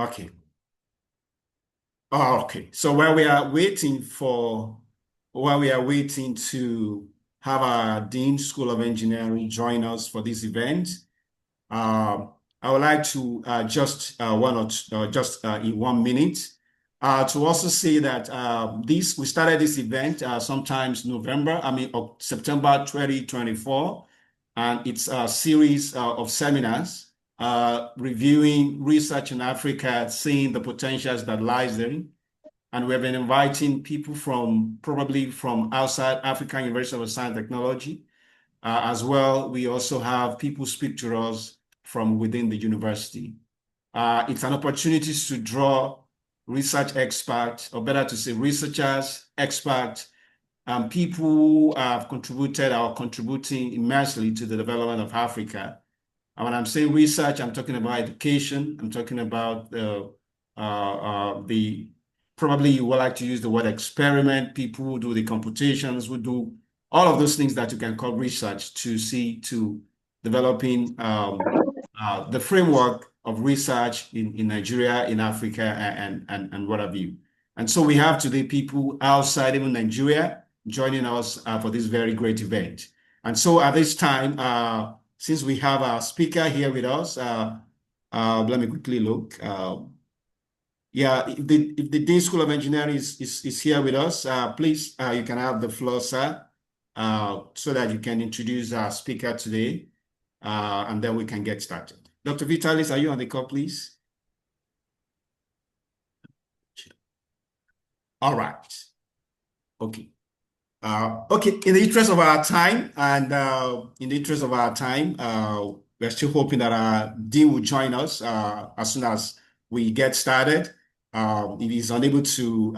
Okay. Oh, okay. So while we are waiting to have our Dean School of Engineering join us for this event, uh, I would like to just in 1 minute to also say that we started this event sometimes September 2024, and it's a series of seminars reviewing research in Africa, seeing the potentials that lies therein. And we've been inviting people probably from outside African University of Science and Technology. As well, we also have people speak to us from within the university. It's an opportunity to draw research experts, or better to say researchers, experts, people who have contributed or contributing immensely to the development of Africa. And when I'm saying research, I'm talking about education. I'm talking about probably you would like to use the word experiment, people who do the computations, who do all of those things that you can call research to developing the framework of research in Nigeria, in Africa, and what have you. And so we have today people outside even Nigeria joining us for this very great event. And so at this time, since we have our speaker here with us, let me quickly look. Yeah, if the Dean School of Engineering is here with us, please, you can have the floor, sir, so that you can introduce our speaker today, and then we can get started. Dr. Vitalis, are you on the call, please? All right. Okay. Okay, in the interest of our time, we're still hoping that our dean will join us as soon as we get started. If he's unable to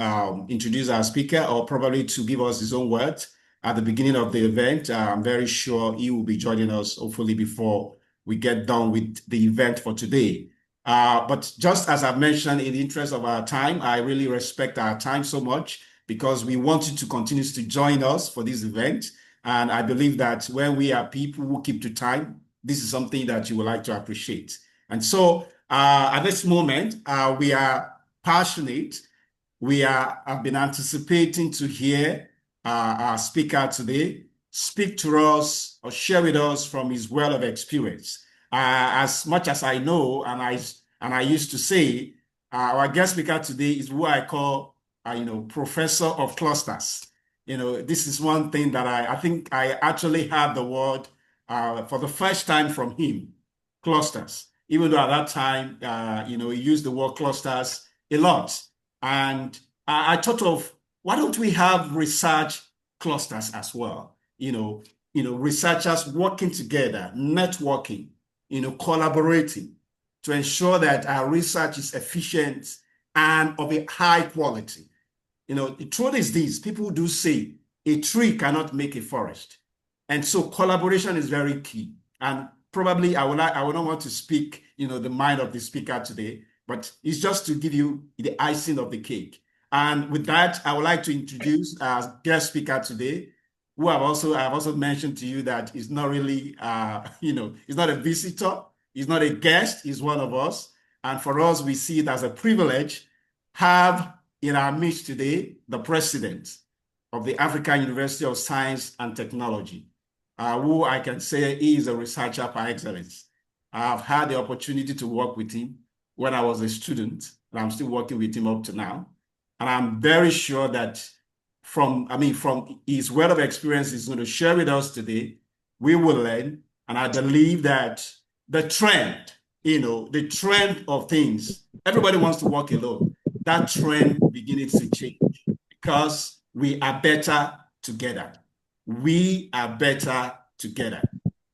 introduce our speaker or probably to give us his own words at the beginning of the event, I'm very sure he will be joining us hopefully before we get done with the event for today. But just as I've mentioned, in the interest of our time, I really respect our time so much, because we want you to continue to join us for this event. And I believe that when we are people who keep to time, this is something that you would like to appreciate. And so at this moment, we are passionate. Have been anticipating to hear our speaker today speak to us or share with us from his well of experience. As much as I know, and I used to say, our guest speaker today is who I call professor of clusters. This is one thing that I think I actually had the word for the first time from him, clusters. Even though at that time, he used the word clusters a lot. And I thought of, why don't we have research clusters as well? Researchers working together, networking, collaborating to ensure that our research is efficient and of a high quality. The truth is this: people do say a tree cannot make a forest. And so collaboration is very key. And probably I would not want to speak, the mind of the speaker today, but it's just to give you the icing of the cake. And with that, I would like to introduce our guest speaker today, who I've also mentioned to you that he's not really, he's not a visitor, he's not a guest, he's one of us. And for us, we see it as a privilege have in our midst today the president of the African University of Science and Technology, who I can say he is a researcher par excellence. I've had the opportunity to work with him when I was a student, and I'm still working with him up to now. And I'm very sure that from his wealth of experience he's going to share with us today, we will learn. And I believe that the trend of things, everybody wants to work alone. That trend beginning to change because we are better together. We are better together.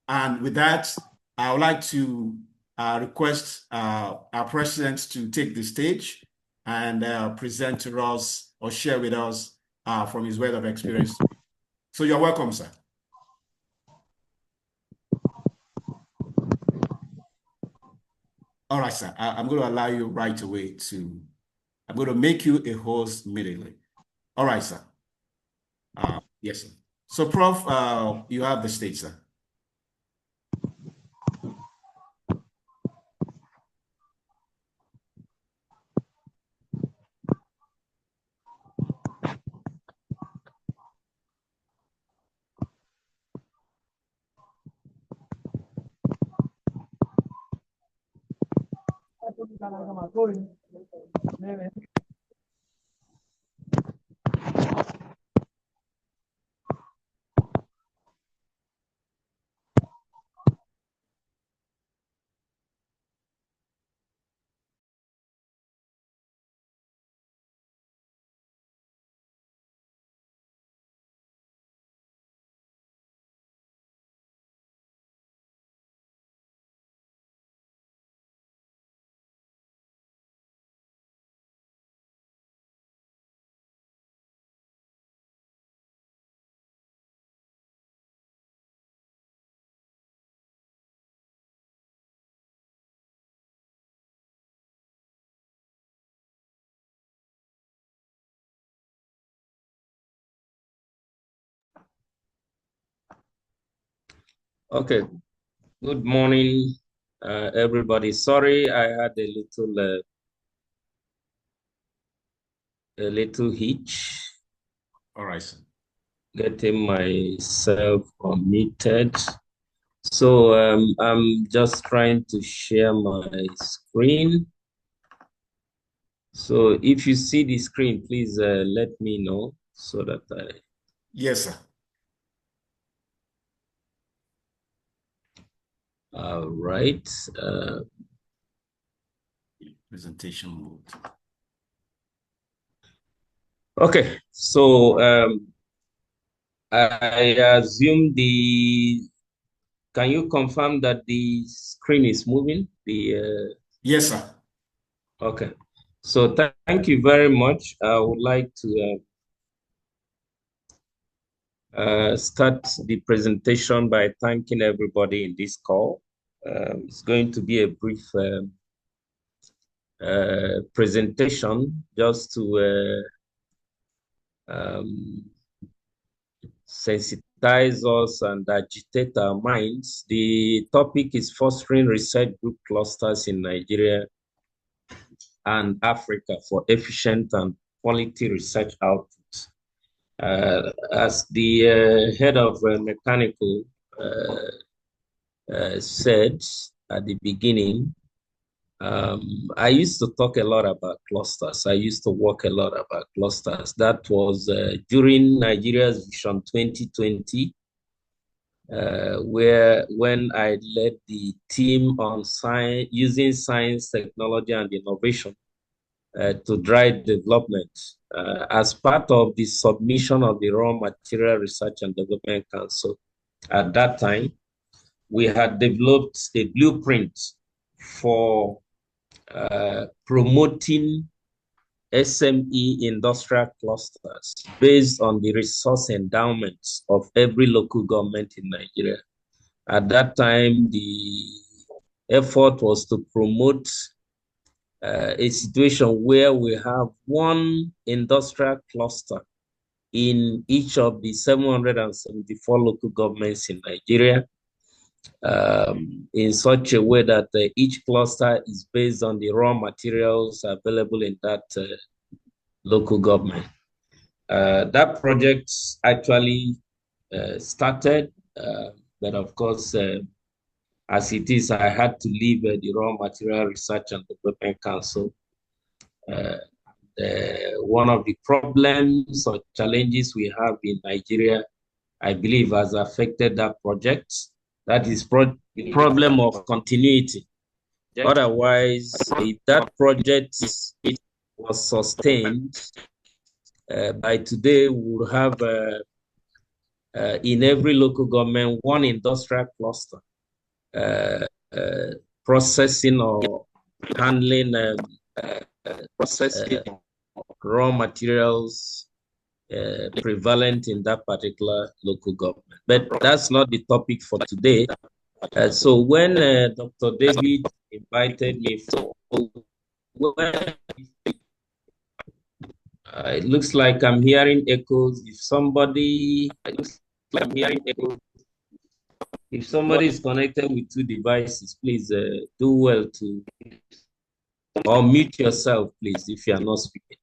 And with that, I would like to request our president to take the stage and present to us or share with us from his wealth of experience. So you're welcome, sir. All right, sir. I'm going to allow you right away I'm going to make you a host immediately. All right, sir. Yes, sir. So, Prof, you have the stage, sir. Okay, good morning, everybody. Sorry, I had a little hitch. All right, sir. Getting myself unmuted. So I'm just trying to share my screen. So if you see the screen, please let me know so that I. Yes, sir. All right. Presentation mode. Okay, so I assume can you confirm that the screen is moving? Yes, sir. Okay. So thank you very much. I would like to start the presentation by thanking everybody in this call. It's going to be a brief presentation just to sensitize us and agitate our minds. The topic is fostering research group clusters in Nigeria and Africa for efficient and quality research output. As the head of mechanical said at the beginning, I used to talk a lot about clusters. I used to work a lot about clusters. That was during Nigeria's Vision 2020, when I led the team on science, using science, technology, and innovation to drive development. As part of the submission of the Raw Material Research and Development Council, at that time, we had developed a blueprint for promoting SME industrial clusters based on the resource endowments of every local government in Nigeria. At that time, the effort was to promote a situation where we have one industrial cluster in each of the 774 local governments in Nigeria, in such a way that each cluster is based on the raw materials available in that local government. That project actually started, but of course, as it is, I had to leave the Raw Material Research and Development Council. One of the problems or challenges we have in Nigeria, I believe, has affected that project. That is the problem of continuity. Otherwise, if that project was sustained, by today we would have in every local government one industrial cluster processing or handling raw materials prevalent in that particular local government. But that's not the topic for today. So when Dr. David invited me for, it looks like I'm hearing echoes. If somebody is connected with two devices, please do well to, or mute yourself, please, if you are not speaking.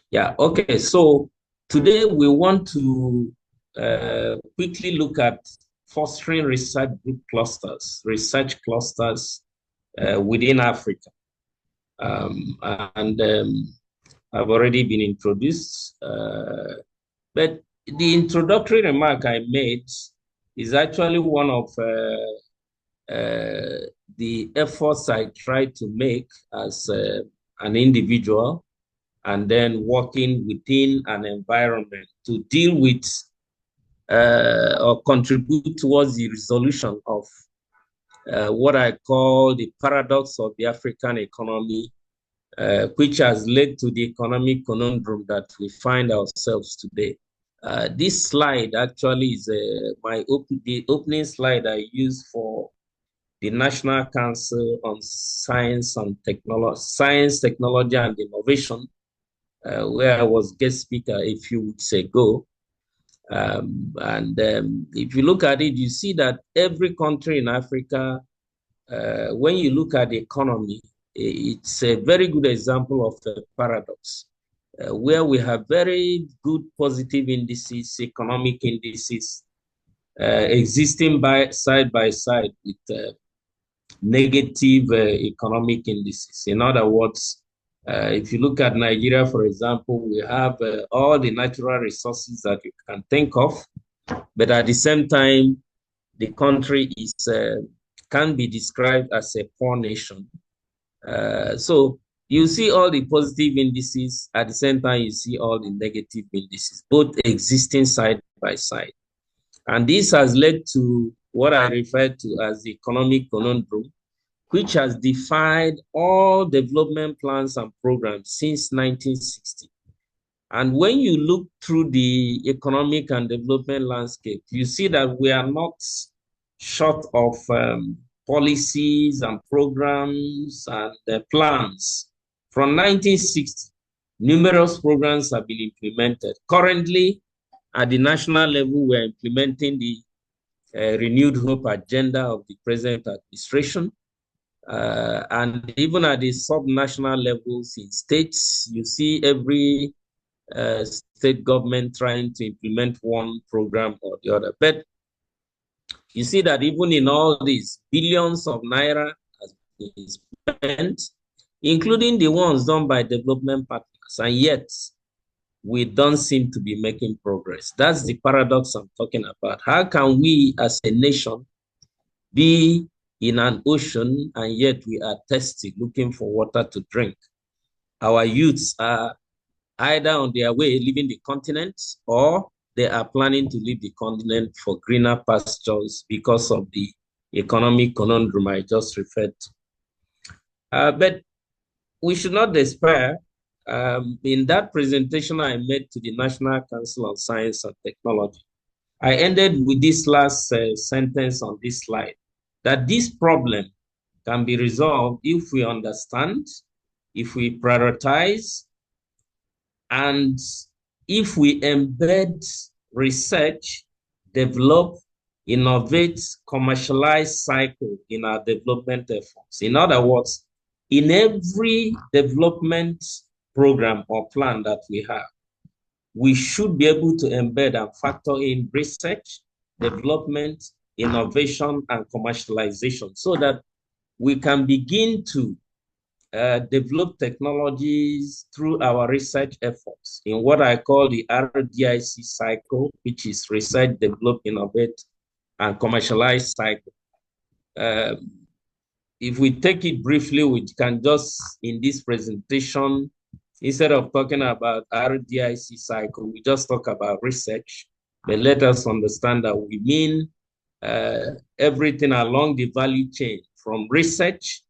Yeah, okay. So today we want to quickly look at fostering research group clusters, research clusters within Africa. And I've already been introduced, but the introductory remark I made is actually one of the efforts I tried to make as an individual, and then working within an environment to deal with or contribute towards the resolution of what I call the paradox of the African economy, which has led to the economic conundrum that we find ourselves today. This slide actually is the opening slide I used for the National Council on Science and Technology, Science, Technology and Innovation, where I was guest speaker a few weeks ago. If you look at it, you see that every country in Africa, when you look at the economy, it's a very good example of a paradox, where we have very good positive indices, economic indices, existing side by side with negative economic indices. In other words, if you look at Nigeria, for example, we have all the natural resources that you can think of, but at the same time, the country is can be described as a poor nation. So you see all the positive indices, at the same time you see all the negative indices, both existing side by side. And this has led to what I refer to as the economic conundrum, which has defied all development plans and programs since 1960. And when you look through the economic and development landscape, you see that we are not short of policies and programs and plans. From 1960, numerous programs have been implemented. Currently, at the national level, we're implementing the Renewed Hope agenda of the present administration. And even at the sub-national levels in states, you see every state government trying to implement one program or the other. But you see that even in all these, billions of naira has been spent, including the ones done by development partners, and yet we don't seem to be making progress. That's the paradox I'm talking about. How can we as a nation be in an ocean and yet we are thirsty, looking for water to drink? Our youths are either on their way leaving the continent, or they are planning to leave the continent for greener pastures because of the economic conundrum I just referred to. But we should not despair. In that presentation I made to the National Council on Science and Technology, I ended with this last sentence on this slide, that this problem can be resolved if we understand, if we prioritize, and if we embed research, develop, innovate, commercialize cycle in our development efforts. In other words, in every development program or plan that we have, we should be able to embed and factor in research, development, innovation, and commercialization, so that we can begin to develop technologies through our research efforts in what I call the RDIC cycle, which is research, develop, innovate, and commercialize cycle. If we take it briefly, we can just, in this presentation, instead of talking about RDIC cycle, we just talk about research, but let us understand that we mean everything along the value chain, from research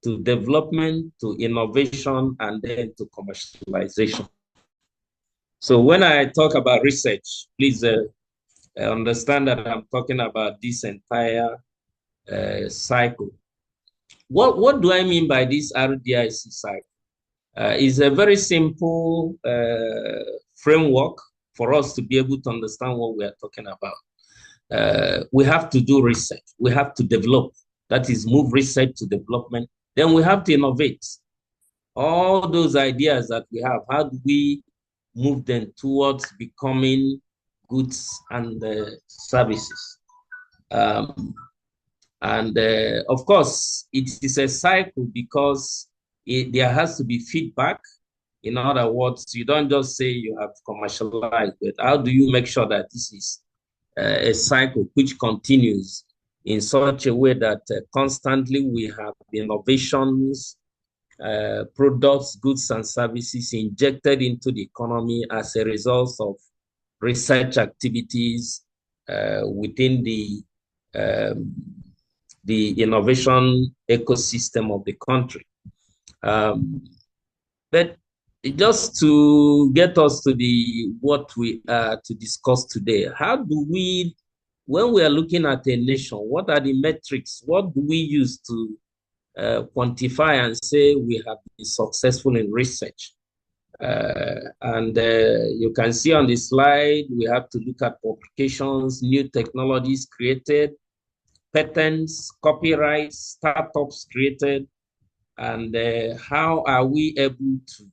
to development, to innovation, and then to commercialization. So when I talk about research, please understand that I'm talking about this entire cycle. What do I mean by this RDIC cycle? It's a very simple framework for us to be able to understand what we are talking about. We have to do research. We have to develop. That is, move research to development. Then we have to innovate. All those ideas that we have, how do we move them towards becoming goods and services? And of course, it is a cycle because there has to be feedback. In other words, you don't just say you have commercialized, but how do you make sure that this is a cycle which continues in such a way that constantly we have innovations, products, goods, and services injected into the economy as a result of research activities within the innovation ecosystem of the country. But just to get us to what we are to discuss today, how do we, when we are looking at a nation, what are the metrics? What do we use to quantify and say we have been successful in research? And you can see on the slide, we have to look at publications, new technologies created, patents, copyrights, startups created, and how are we able to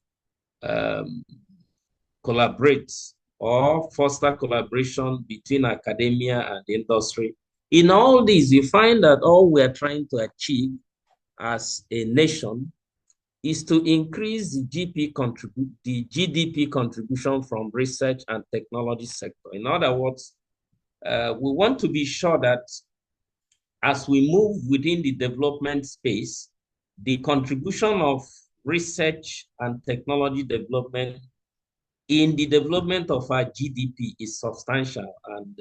collaborate or foster collaboration between academia and industry. In all this, you find that all we are trying to achieve as a nation is to increase the GDP contribution from research and technology sector. In other words, we want to be sure that as we move within the development space, the contribution of research and technology development in the development of our GDP is substantial. And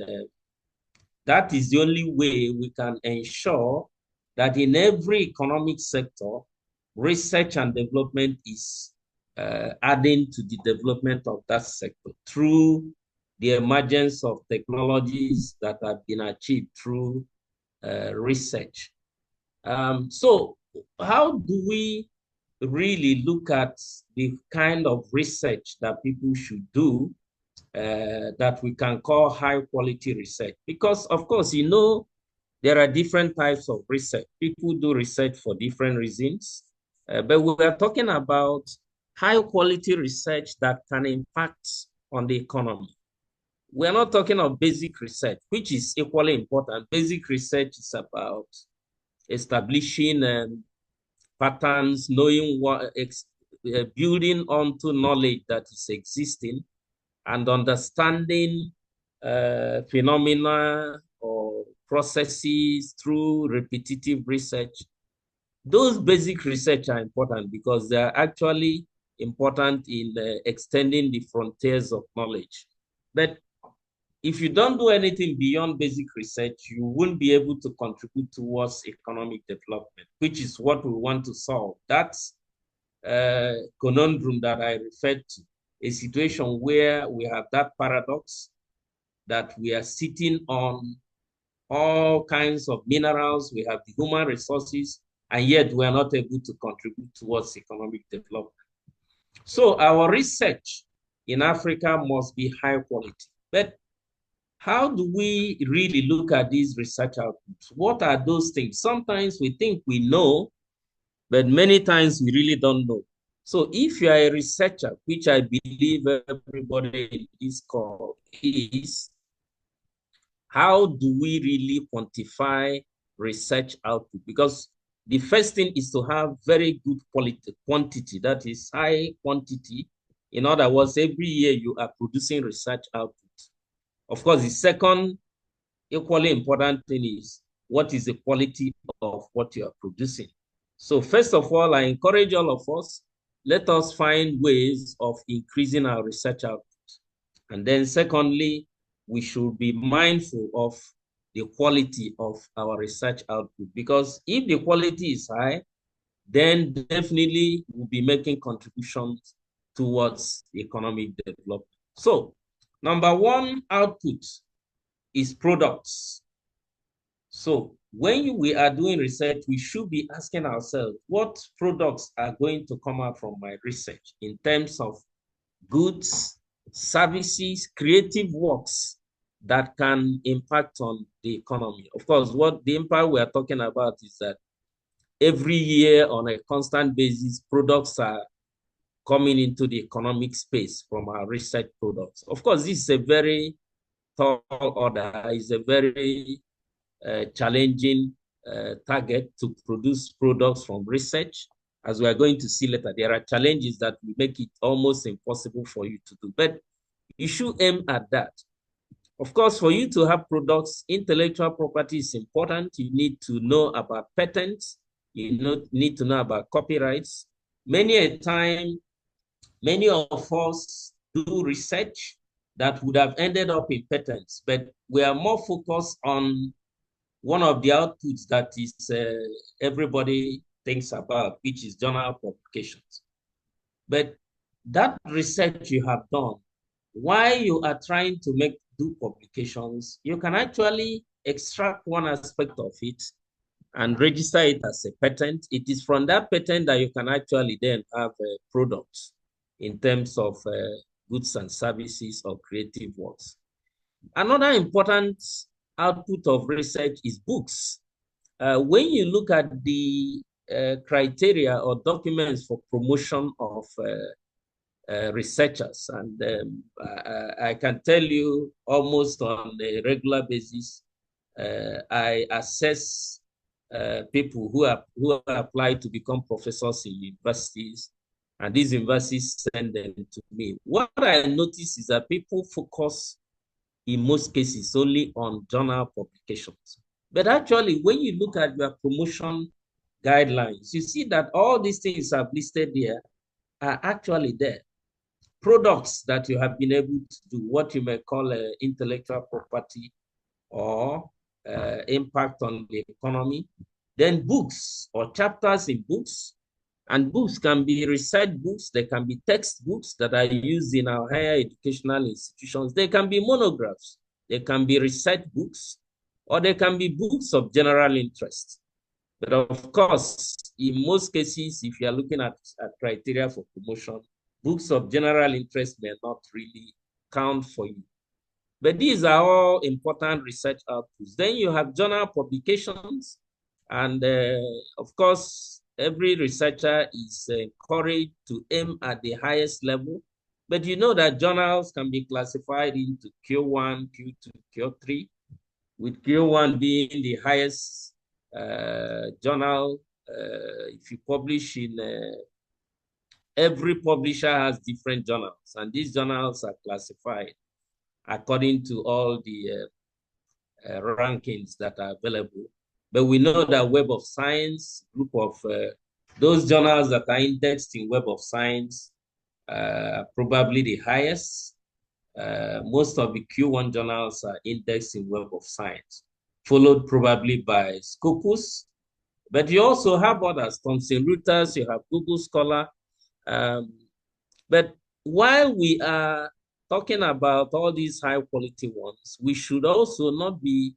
that is the only way we can ensure that in every economic sector, research and development is adding to the development of that sector through the emergence of technologies that have been achieved through research. So how do we really look at the kind of research that people should do that we can call high quality research? Because of course, you know, there are different types of research. People do research for different reasons, but we are talking about high quality research that can impact on the economy. We're not talking of basic research, which is equally important. Basic research is about establishing patterns, knowing what, building onto knowledge that is existing and understanding phenomena or processes through repetitive research. Those basic research are important because they are actually important in extending the frontiers of knowledge. But if you don't do anything beyond basic research, you won't be able to contribute towards economic development, which is what we want to solve. That's conundrum that I referred to, a situation where we have that paradox that we are sitting on all kinds of minerals, we have the human resources, and yet we are not able to contribute towards economic development. So our research in Africa must be high quality. But how do we really look at these research outputs? What are those things? Sometimes we think we know, but many times we really don't know. So if you are a researcher, which I believe everybody in this call is, how do we really quantify research output? Because the first thing is to have very good quantity, that is high quantity. In other words, every year you are producing research output. Of course, the second equally important thing is what is the quality of what you are producing. So first of all, I encourage all of us, let us find ways of increasing our research output. And then secondly, we should be mindful of the quality of our research output, because if the quality is high, then definitely we'll be making contributions towards economic development. So number one output is products. So when we are doing research, we should be asking ourselves, what products are going to come out from my research in terms of goods, services, creative works that can impact on the economy. Of course, what the impact we are talking about is that every year on a constant basis, products are coming into the economic space from our research products. Of course, this is a very tall order. It's a very challenging target to produce products from research. As we are going to see later, there are challenges that will make it almost impossible for you to do, but you should aim at that. Of course, for you to have products, intellectual property is important. You need to know about patents. You need to know about copyrights. Many a time, many of us do research that would have ended up in patents, but we are more focused on one of the outputs that is everybody thinks about, which is journal publications. But that research you have done, while you are trying to do publications, you can actually extract one aspect of it and register it as a patent. It is from that patent that you can actually then have products in terms of goods and services or creative works. Another important output of research is books. When you look at the criteria or documents for promotion of researchers, and I can tell you almost on a regular basis, I assess people who apply to become professors in universities, and these universities send them to me. What I notice is that people focus in most cases only on journal publications. But actually, when you look at your promotion guidelines, you see that all these things I've listed here are actually there. Products that you have been able to do, what you may call intellectual property or impact on the economy. Then books or chapters in books. And books can be research books, they can be textbooks that are used in our higher educational institutions. They can be monographs, they can be research books, or they can be books of general interest. But of course, in most cases, if you are looking at criteria for promotion, books of general interest may not really count for you. But these are all important research outputs. Then you have journal publications, and of course, every researcher is encouraged to aim at the highest level. But you know that journals can be classified into Q1, Q2, Q3, with Q1 being the highest journal. If you publish in, every publisher has different journals, and these journals are classified according to all the rankings that are available. But we know that Web of Science, group of those journals that are indexed in Web of Science are probably the highest. Most of the Q1 journals are indexed in Web of Science, followed probably by Scopus. But you also have others, Thomson Reuters, you have Google Scholar. But while we are talking about all these high quality ones, we should also not be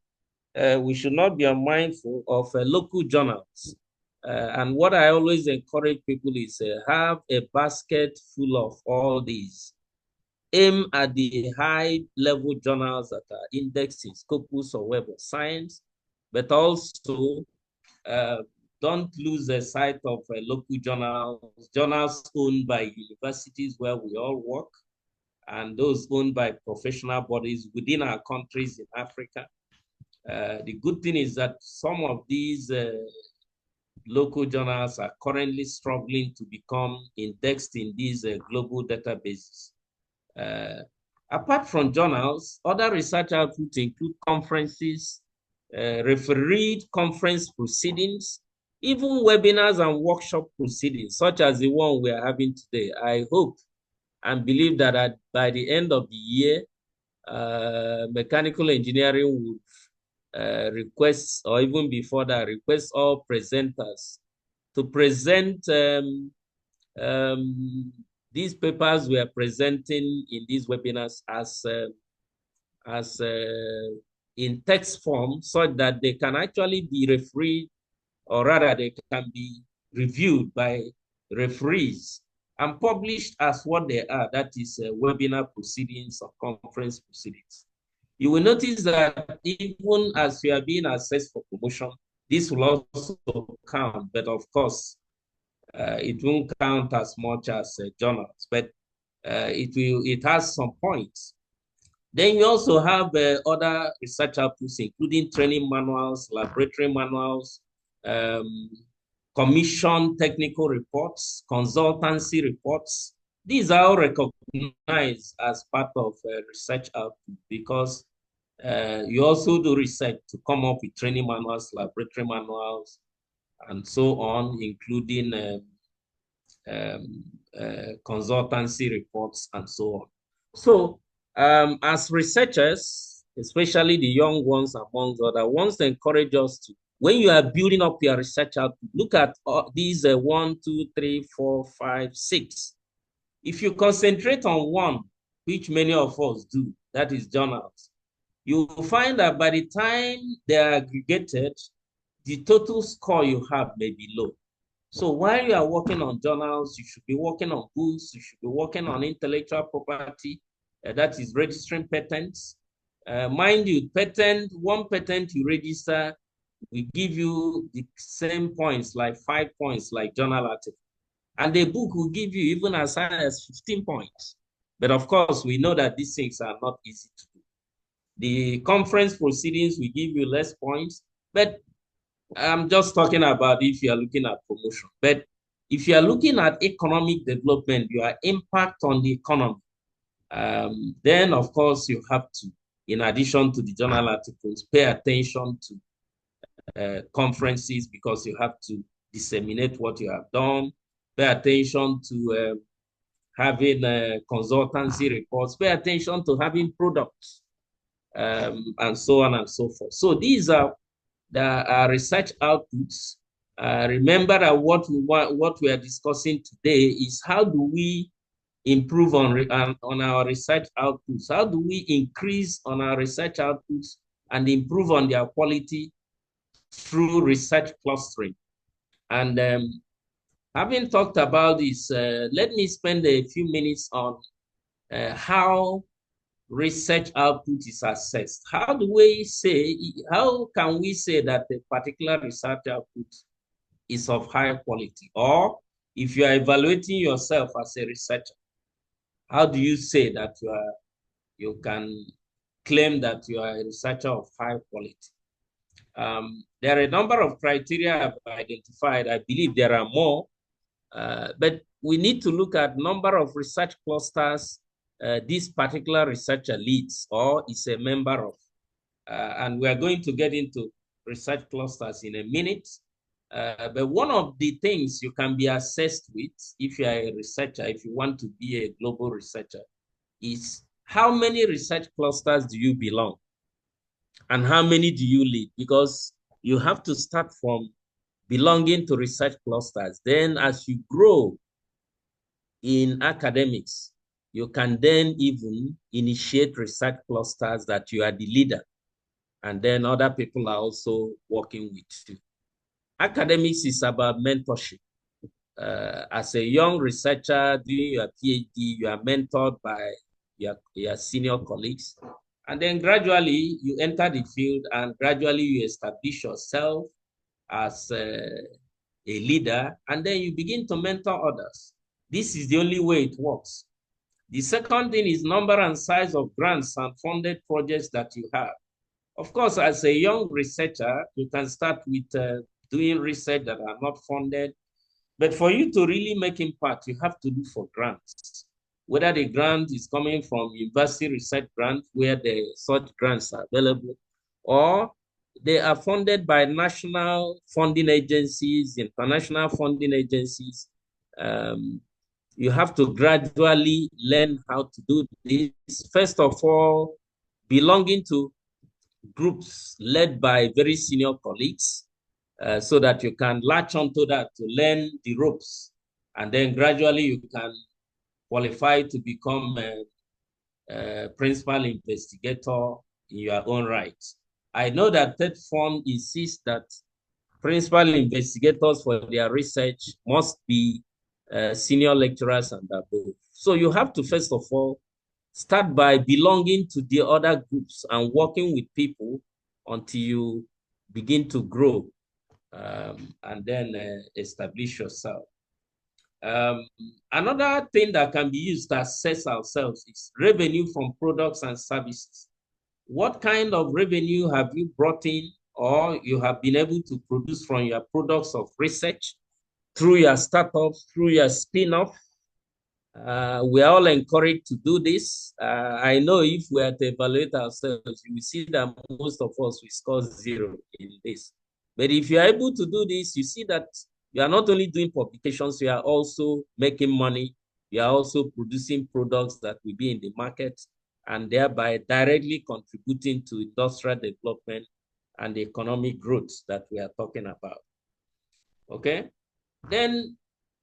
unmindful of local journals. And what I always encourage people is have a basket full of all these. Aim at the high level journals that are indexed in Scopus or Web of Science, but also don't lose the sight of local journals owned by universities where we all work, and those owned by professional bodies within our countries in Africa. The good thing is that some of these local journals are currently struggling to become indexed in these global databases. Apart from journals, other research outputs include conferences, refereed conference proceedings, even webinars and workshop proceedings, such as the one we are having today. I hope and believe that by the end of the year, mechanical engineering would request, or even before that, request all presenters to present these papers we are presenting in these webinars as in text form, so that they can actually be refereed, or rather they can be reviewed by referees and published as what they are, that is webinar proceedings or conference proceedings. You will notice that even as we are being assessed for promotion, this will also count, but of course, it won't count as much as journals, but it has some points. Then you also have other research outputs, including training manuals, laboratory manuals, um, commission technical reports, consultancy reports. These are all recognized as part of research output because you also do research to come up with training manuals, laboratory manuals, and so on, including consultancy reports and so on. So as researchers, especially the young ones amongst other ones, to encourage us to, when you are building up your research output, look at these 1, 2, 3, 4, 5, 6. If you concentrate on one, which many of us do, that is journals, you will find that by the time they are aggregated, the total score you have may be low. So while you are working on journals, you should be working on books, you should be working on intellectual property, that is registering patents. Mind you, one patent you register will give you the same points, like 5 points, like journal article. And the book will give you even as high as 15 points. But of course, we know that these things are not easy to do. The conference proceedings will give you less points, but I'm just talking about if you are looking at promotion. But if you are looking at economic development, your impact on the economy, then of course you have to, in addition to the journal articles, pay attention to conferences because you have to disseminate what you have done, pay attention to having consultancy reports, pay attention to having products, and so on and so forth. So these are the research outputs. Remember that what we are discussing today is how do we improve on our research outputs? How do we increase on our research outputs and improve on their quality through research clustering? And having talked about this, let me spend a few minutes on how research output is assessed. How can we say that a particular research output is of high quality? Or if you are evaluating yourself as a researcher, how do you say that you can claim that you are a researcher of high quality? There are a number of criteria I've identified. I believe there are more, but we need to look at number of research clusters this particular researcher leads or is a member of. And we are going to get into research clusters in a minute. But one of the things you can be assessed with if you are a researcher, if you want to be a global researcher, is how many research clusters do you belong and how many do you lead? Because you have to start from belonging to research clusters. Then as you grow in academics, you can then even initiate research clusters that you are the leader, and then other people are also working with you. Academics is about mentorship. As a young researcher doing your PhD, you are mentored by your senior colleagues, and then gradually you enter the field and gradually you establish yourself as a leader, and then you begin to mentor others. This is the only way it works. The second thing is number and size of grants and funded projects that you have. Of course, as a young researcher, you can start with doing research that are not funded. But for you to really make impact, you have to look for grants. Whether the grant is coming from university research grant, where such grants are available, or they are funded by national funding agencies, international funding agencies. You have to gradually learn how to do this. First of all, belonging to groups led by very senior colleagues, so that you can latch onto that to learn the ropes. And then gradually you can qualify to become a principal investigator in your own right. I know that TED Fund insists that principal investigators for their research must be senior lecturers and above. So you have to, first of all, start by belonging to the other groups and working with people until you begin to grow, and then establish yourself. Another thing that can be used to assess ourselves is revenue from products and services. What kind of revenue have you brought in or you have been able to produce from your products of research through your startups, through your spin-off? We are all encouraged to do this. I know if we are to evaluate ourselves, you will see that most of us will score 0 in this. But if you are able to do this, you see that you are not only doing publications, you are also making money. You are also producing products that will be in the market and thereby directly contributing to industrial development and the economic growth that we are talking about. Okay? Then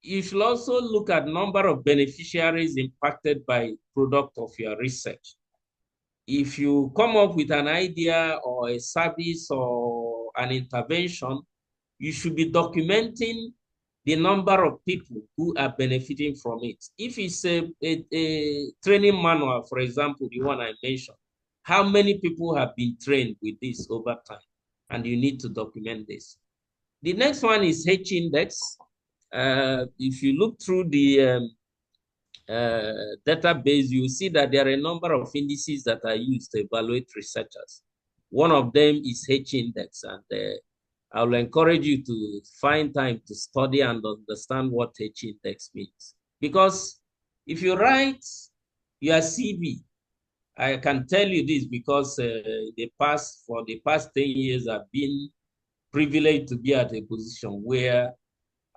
you should also look at number of beneficiaries impacted by product of your research. If you come up with an idea or a service or an intervention, you should be documenting the number of people who are benefiting from it. If it's a training manual, for example, the one I mentioned, how many people have been trained with this over time? And you need to document this. The next one is H-index. If you look through the database, you see that there are a number of indices that are used to evaluate researchers. One of them is H-index, and I will encourage you to find time to study and understand what H-index means. Because if you write your CV, I can tell you this because for the past 10 years, I've been privileged to be at a position where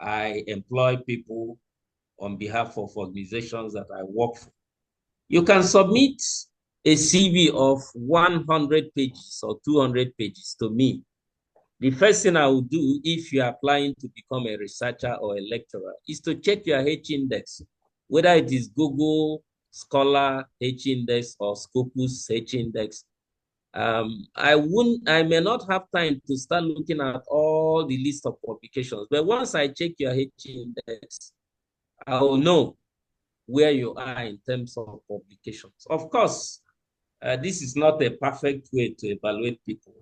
I employ people on behalf of organizations that I work for. You can submit a CV of 100 pages or 200 pages to me. The first thing I will do if you're applying to become a researcher or a lecturer is to check your H-index, whether it is Google Scholar H-index or Scopus H-index. I may not have time to start looking at all the list of publications, but once I check your H-index, I will know where you are in terms of publications. Of course, this is not a perfect way to evaluate people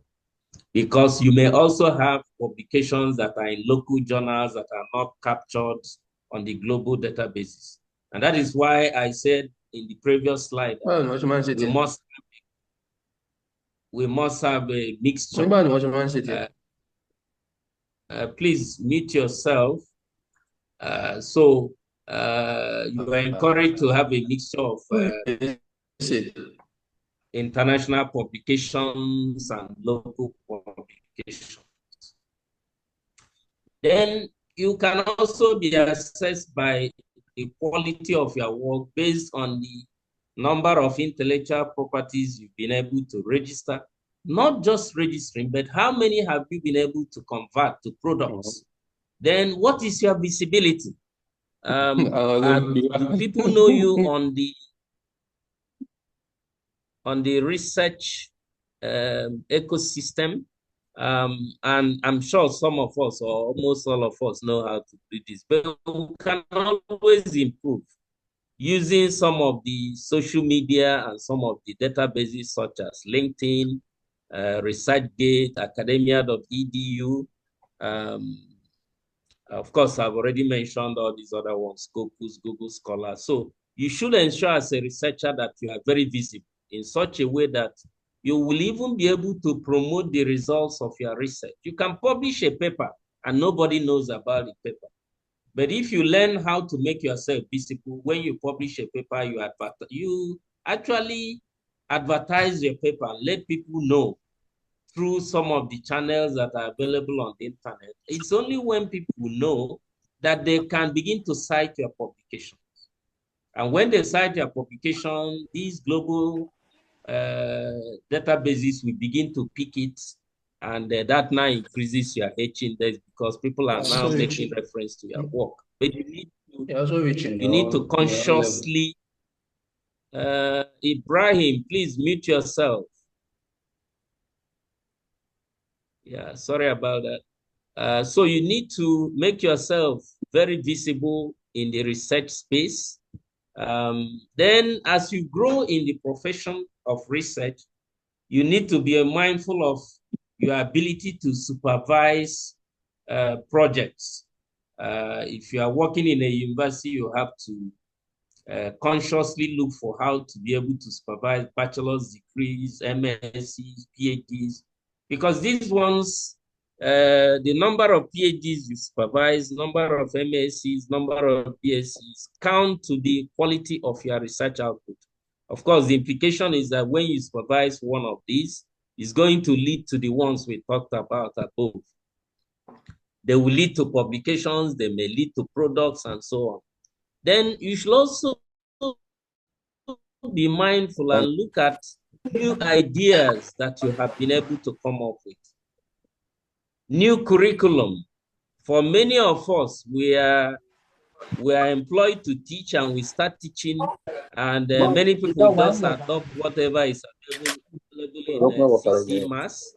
because you may also have publications that are in local journals that are not captured on the global databases. And that is why I said in the previous slide, we must have a mixture. Please mute yourself. You are encouraged to have a mixture of international publications and local publications. Then you can also be assessed by the quality of your work based on the number of intellectual properties you've been able to register. Not just registering, but how many have you been able to convert to products? Then what is your visibility? And do people know you on the research ecosystem? And I'm sure some of us or almost all of us know how to do this, but we can always improve using some of the social media and some of the databases such as LinkedIn, ResearchGate, academia.edu. Of course, I've already mentioned all these other ones, Scopus, Google Scholar. So you should ensure as a researcher that you are very visible in such a way that you will even be able to promote the results of your research. You can publish a paper and nobody knows about the paper. But if you learn how to make yourself visible, when you publish a paper, you actually advertise your paper and let people know through some of the channels that are available on the internet. It's only when people know that they can begin to cite your publications. And when they cite your publication, these global databases will begin to pick it, and that now increases your H-index because people are now making reference to your work. But you need to consciously, Ibrahim, please mute yourself. Yeah, sorry about that. So you need to make yourself very visible in the research space. Then as you grow in the profession of research, you need to be mindful of your ability to supervise projects. If you are working in a university, you have to consciously look for how to be able to supervise bachelor's degrees, MScs, PhDs, because these ones, the number of PhDs you supervise, number of MScs, number of BScs count to the quality of your research output. Of course, the implication is that when you supervise one of these, it's going to lead to the ones we talked about above. They will lead to publications, they may lead to products, and so on. Then you should also be mindful and look at new ideas that you have been able to come up with. New curriculum. For many of us, we are employed to teach, and we start teaching, and many people just adopt whatever is available in CC mass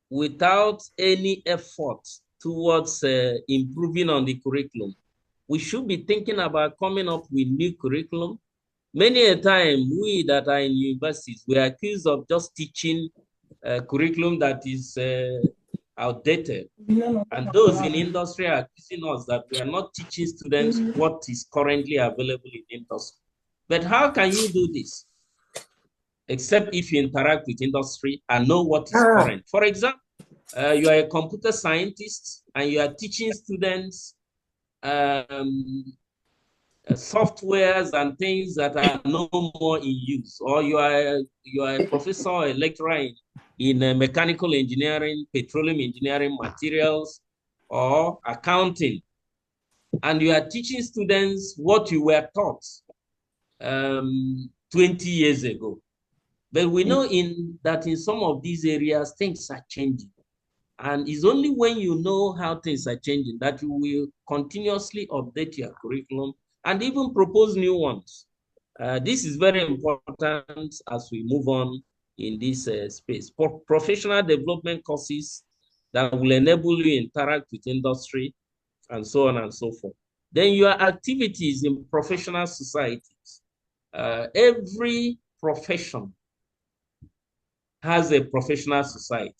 without any effort towards improving on the curriculum. We should be thinking about coming up with new curriculum. Many a time, we that are in universities, we are accused of just teaching curriculum that is outdated. And those in industry are accusing us that we are not teaching students what is currently available in industry. But how can you do this? Except if you interact with industry and know what is current. For example, you are a computer scientist and you are teaching students softwares and things that are no more in use, or you are a professor or a lecturer in mechanical engineering, petroleum engineering, materials, or accounting, and you are teaching students what you were taught 20 years ago. But we know that in some of these areas, things are changing. And it's only when you know how things are changing that you will continuously update your curriculum and even propose new ones. This is very important as we move on in this space. For professional development courses that will enable you to interact with industry and so on and so forth. Then your activities in professional societies. Every profession has a professional society.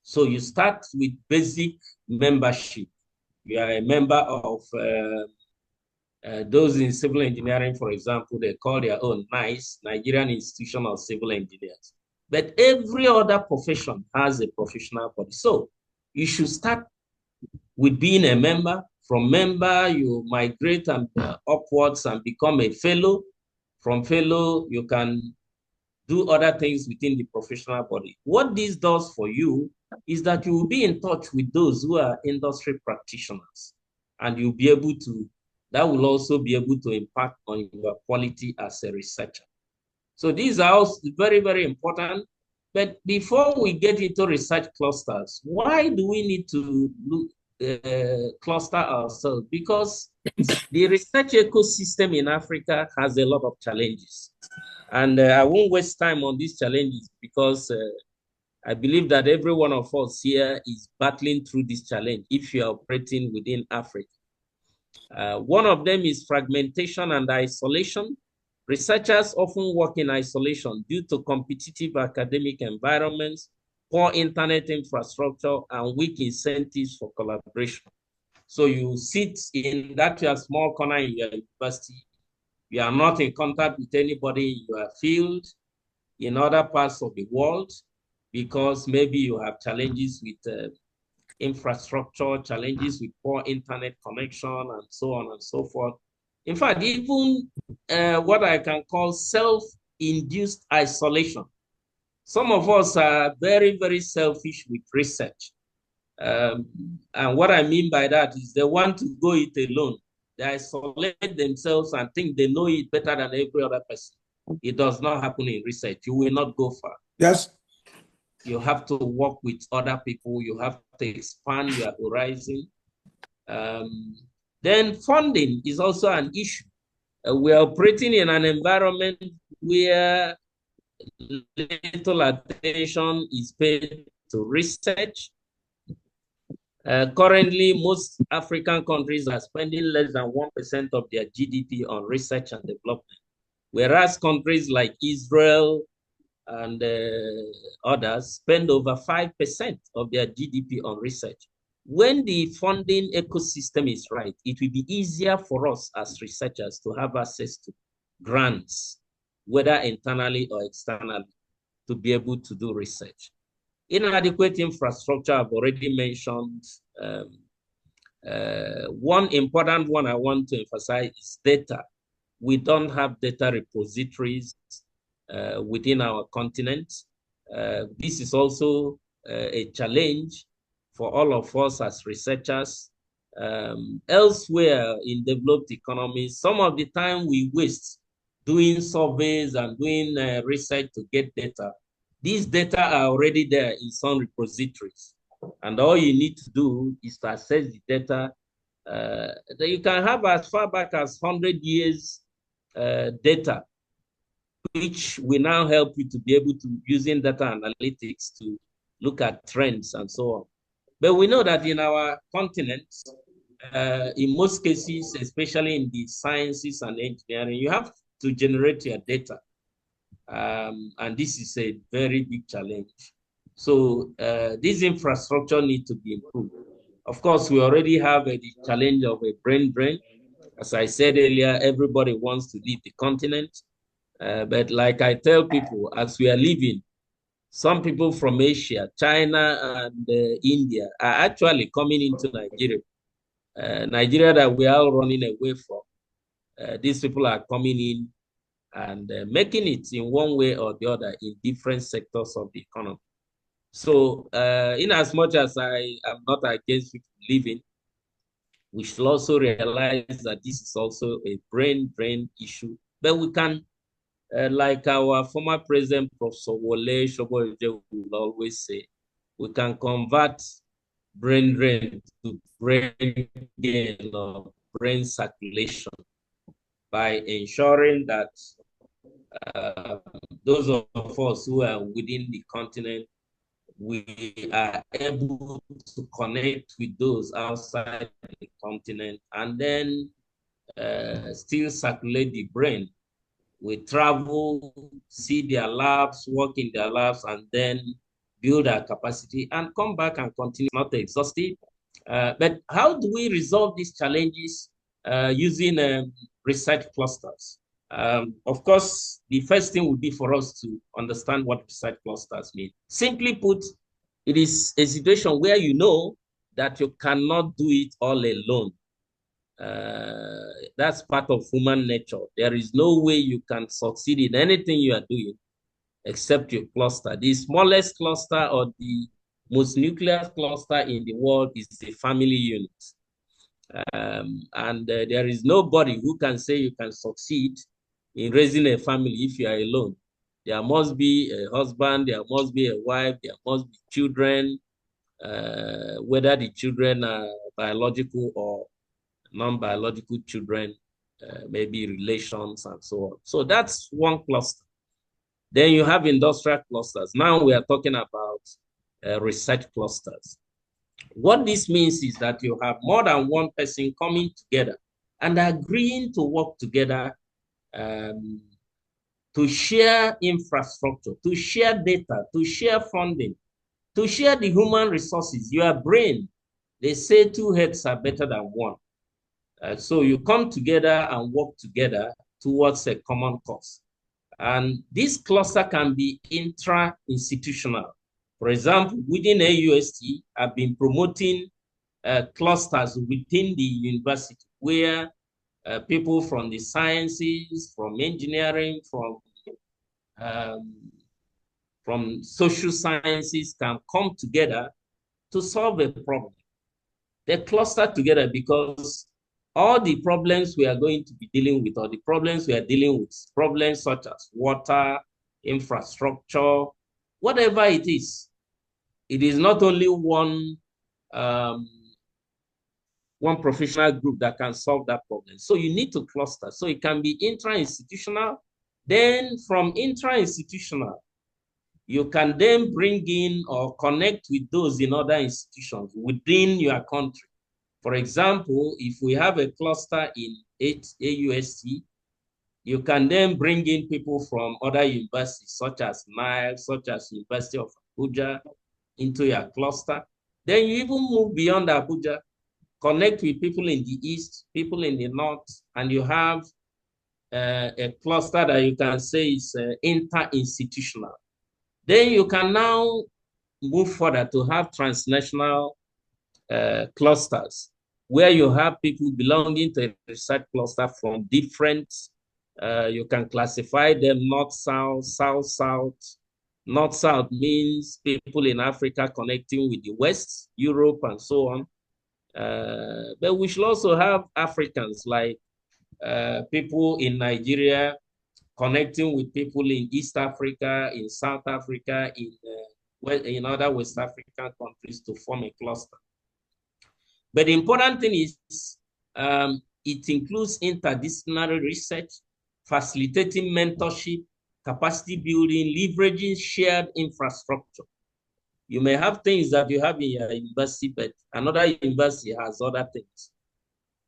So you start with basic membership. You are a member of those in civil engineering, for example, they call their own NICE, Nigerian Institution of Civil Engineers. But every other profession has a professional body. So you should start with being a member. From member, you migrate and upwards and become a fellow. From fellow, you can do other things within the professional body. What this does for you is that you will be in touch with those who are industry practitioners, and you'll be able to, that will also be able to impact on your quality as a researcher. So these are also very, very important. But before we get into research clusters, why do we need to cluster ourselves? Because the research ecosystem in Africa has a lot of challenges. And I won't waste time on these challenges because I believe that every one of us here is battling through this challenge if you are operating within Africa. One of them is fragmentation and isolation. Researchers often work in isolation due to competitive academic environments, poor internet infrastructure, and weak incentives for collaboration. So you sit in that your small corner in your university. You are not in contact with anybody in your field in other parts of the world because maybe you have challenges with infrastructure, challenges with poor internet connection, and so on and so forth. In fact, even what I can call self-induced isolation. Some of us are very, very selfish with research. And what I mean by that is they want to go it alone. They isolate themselves and think they know it better than every other person. It does not happen in research. You will not go far. Yes. You have to work with other people. You have to expand your horizon. Then funding is also an issue. We are operating in an environment where little attention is paid to research. Currently, most African countries are spending less than 1% of their GDP on research and development, whereas countries like Israel and others spend over 5% of their GDP on research. When the funding ecosystem is right, it will be easier for us as researchers to have access to grants, whether internally or externally, to be able to do research. Inadequate infrastructure, I've already mentioned. One important one I want to emphasize is data. We don't have data repositories within our continent. This is also a challenge for all of us as researchers. Elsewhere in developed economies, some of the time we waste doing surveys and doing research to get data. These data are already there in some repositories. And all you need to do is to access the data that you can have as far back as 100 years data, which will now help you to be able to, using data analytics, to look at trends and so on. But we know that in our continent, in most cases, especially in the sciences and engineering, you have to generate your data. And this is a very big challenge. So this infrastructure needs to be improved. Of course, we already have the challenge of a brain drain. As I said earlier, everybody wants to leave the continent. But like I tell people, as we are leaving, some people from Asia, China, and India are actually coming into Nigeria. Nigeria that we are all running away from. These people are coming in and making it in one way or the other in different sectors of the economy. So in as much as I am not against people leaving, we should also realize that this is also a brain drain issue. But we can, like our former president, Professor Wole Shoboje, will always say, we can convert brain drain to brain gain or brain circulation by ensuring that those of us who are within the continent, we are able to connect with those outside the continent and then still circulate the brain. We travel, see their labs, work in their labs, and then build our capacity and come back and continue. Not exhaustive. But how do we resolve these challenges using research clusters? Of course, the first thing would be for us to understand what research clusters mean. Simply put, it is a situation where you know that you cannot do it all alone. That's part of human nature. There is no way you can succeed in anything you are doing except your cluster. The smallest cluster or the most nuclear cluster in the world is the family unit. And there is nobody who can say you can succeed in raising a family if you are alone. There must be a husband, there must be a wife, there must be children, whether the children are biological or non-biological children, maybe relations and so on. So that's one cluster. Then you have industrial clusters. Now we are talking about research clusters. What this means is that you have more than one person coming together and agreeing to work together to share infrastructure, to share data, to share funding, to share the human resources, your brain. They say two heads are better than one. So you come together and work together towards a common cause. And this cluster can be intra-institutional. For example, within AUST, I've been promoting clusters within the university where people from the sciences, from engineering, from social sciences can come together to solve a problem. They cluster together because all the problems we are going to be dealing with, or the problems we are dealing with, problems such as water, infrastructure, whatever it is not only one professional group that can solve that problem. So you need to cluster. So it can be intra-institutional. Then from intra-institutional, you can then bring in or connect with those in other institutions within your country. For example, if we have a cluster in AUST, you can then bring in people from other universities, such as NIL, such as University of Abuja, into your cluster. Then you even move beyond Abuja, connect with people in the east, people in the north, and you have a cluster that you can say is inter-institutional. Then you can now move further to have transnational clusters, where you have people belonging to a research cluster from different, you can classify them north-south, south-south. North-south means people in Africa connecting with the West, Europe, and so on. But we should also have Africans, like people in Nigeria connecting with people in East Africa, in South Africa, in other West African countries to form a cluster. But the important thing is it includes interdisciplinary research, facilitating mentorship, capacity building, leveraging shared infrastructure. You may have things that you have in your university, but another university has other things.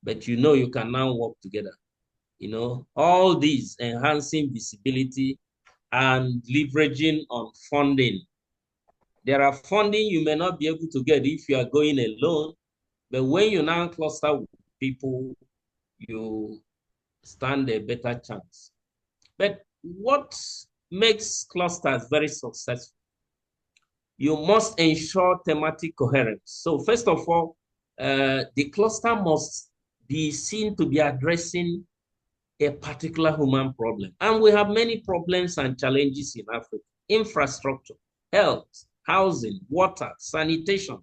But you can now work together. All these enhancing visibility and leveraging on funding. There are funding you may not be able to get if you are going alone, but when you now cluster with people, you stand a better chance. But what makes clusters very successful? You must ensure thematic coherence. So first of all, the cluster must be seen to be addressing a particular human problem. And we have many problems and challenges in Africa: infrastructure, health, housing, water, sanitation,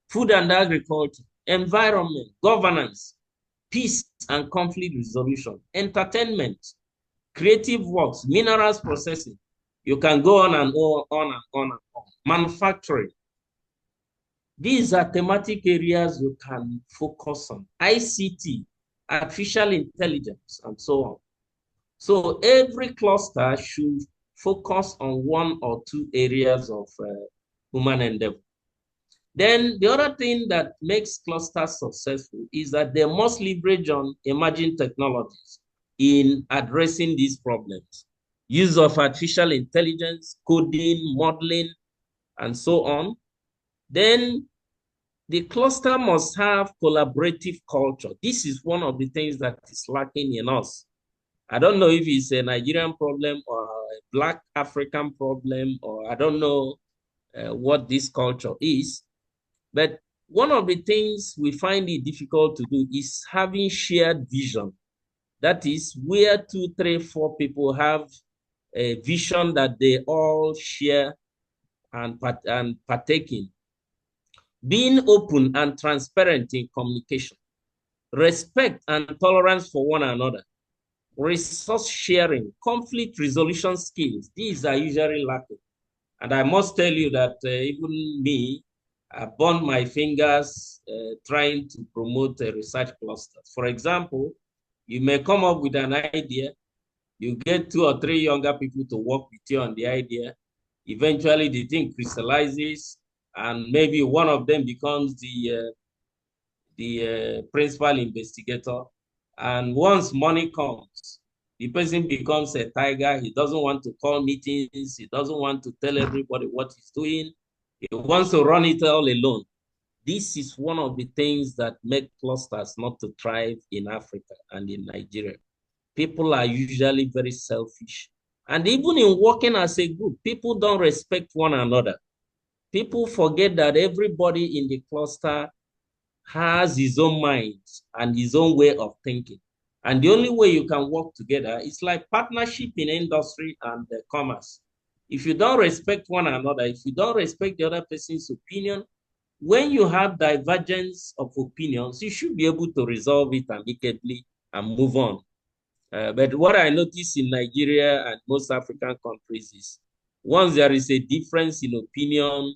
food and agriculture, environment, governance, peace and conflict resolution, entertainment, creative works, minerals processing. You can go on and on and on and on. Manufacturing. These are thematic areas you can focus on. ICT, artificial intelligence, and so on. So every cluster should focus on one or two areas of human endeavor. Then the other thing that makes clusters successful is that they must leverage on emerging technologies in addressing these problems. Use of artificial intelligence, coding, modeling, and so on. Then the cluster must have collaborative culture. This is one of the things that is lacking in us. I don't know if it's a Nigerian problem or a Black African problem, or I don't know what this culture is. But one of the things we find it difficult to do is having shared vision. That is where 2, 3, 4 people have a vision that they all share and partake in. Being open and transparent in communication. Respect and tolerance for one another. Resource sharing, conflict resolution skills. These are usually lacking. And I must tell you that even me, I burned my fingers trying to promote a research cluster. For example, you may come up with an idea, you get 2 or 3 younger people to work with you on the idea. Eventually, the thing crystallizes, and maybe one of them becomes the principal investigator. And once money comes, the person becomes a tiger. He doesn't want to call meetings. He doesn't want to tell everybody what he's doing. He wants to run it all alone. This is one of the things that make clusters not to thrive in Africa and in Nigeria. People are usually very selfish. And even in working as a group, people don't respect one another. People forget that everybody in the cluster has his own mind and his own way of thinking. And the only way you can work together is like partnership in industry and commerce. If you don't respect one another, if you don't respect the other person's opinion, when you have divergence of opinions, you should be able to resolve it amicably and move on. But what I notice in Nigeria and most African countries is once there is a difference in opinion,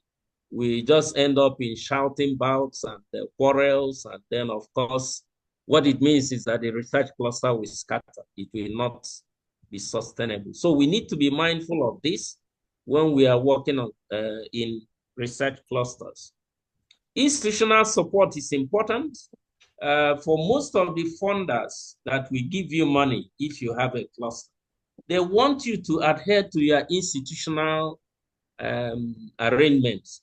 we just end up in shouting bouts and quarrels. And then, of course, what it means is that the research cluster will scatter. It will not be sustainable. So we need to be mindful of this when we are working on in research clusters. Institutional support is important. For most of the funders that will give you money if you have a cluster, they want you to adhere to your institutional arrangements.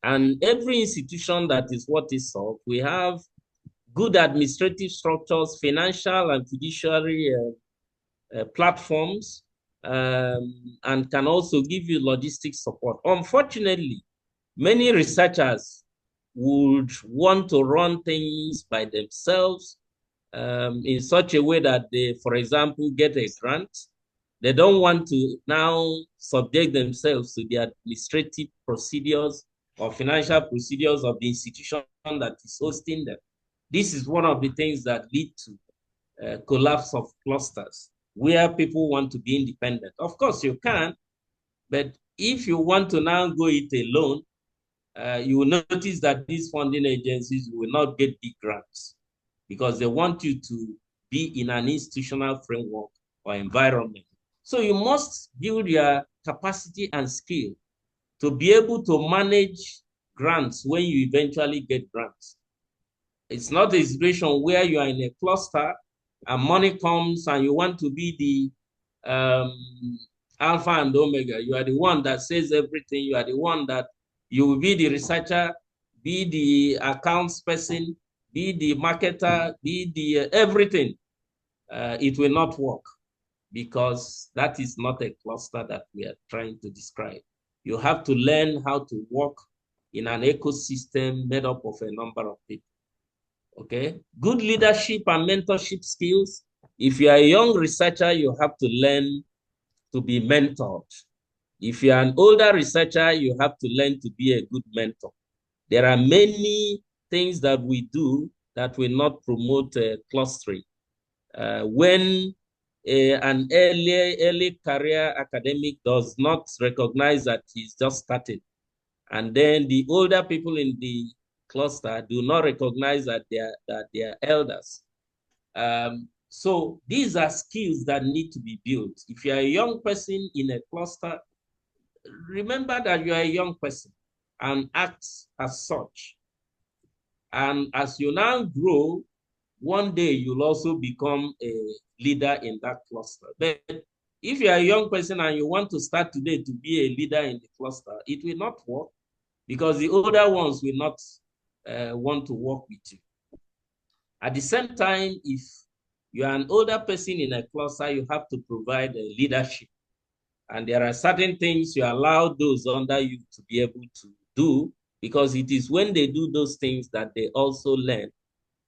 And every institution that is what is solved, we have good administrative structures, financial and fiduciary platforms, and can also give you logistics support. Unfortunately, many researchers would want to run things by themselves in such a way that they, for example, get a grant. They don't want to now subject themselves to the administrative procedures or financial procedures of the institution that is hosting them. This is one of the things that lead to collapse of clusters where people want to be independent. Of course, you can, but if you want to now go it alone, you will notice that these funding agencies will not get big grants because they want you to be in an institutional framework or environment. So you must build your capacity and skill to be able to manage grants when you eventually get grants. It's not a situation where you are in a cluster and money comes and you want to be the alpha and omega. You are the one that says everything. You are the one that you will be the researcher, be the accounts person, be the marketer, be the everything. It will not work because that is not a cluster that we are trying to describe. You have to learn how to work in an ecosystem made up of a number of people. Okay, good leadership and mentorship skills. If you are a young researcher, you have to learn to be mentored. If you are an older researcher, you have to learn to be a good mentor. There are many things that we do that will not promote clustering. When an early career academic does not recognize that he's just started, and then the older people in the cluster do not recognize that they are elders. So these are skills that need to be built. If you are a young person in a cluster, remember that you are a young person and act as such. And as you now grow, one day you'll also become a leader in that cluster. But if you are a young person and you want to start today to be a leader in the cluster, it will not work because the older ones will not want to work with you. At the same time, if you are an older person in a cluster, you have to provide leadership. And there are certain things you allow those under you to be able to do, because it is when they do those things that they also learn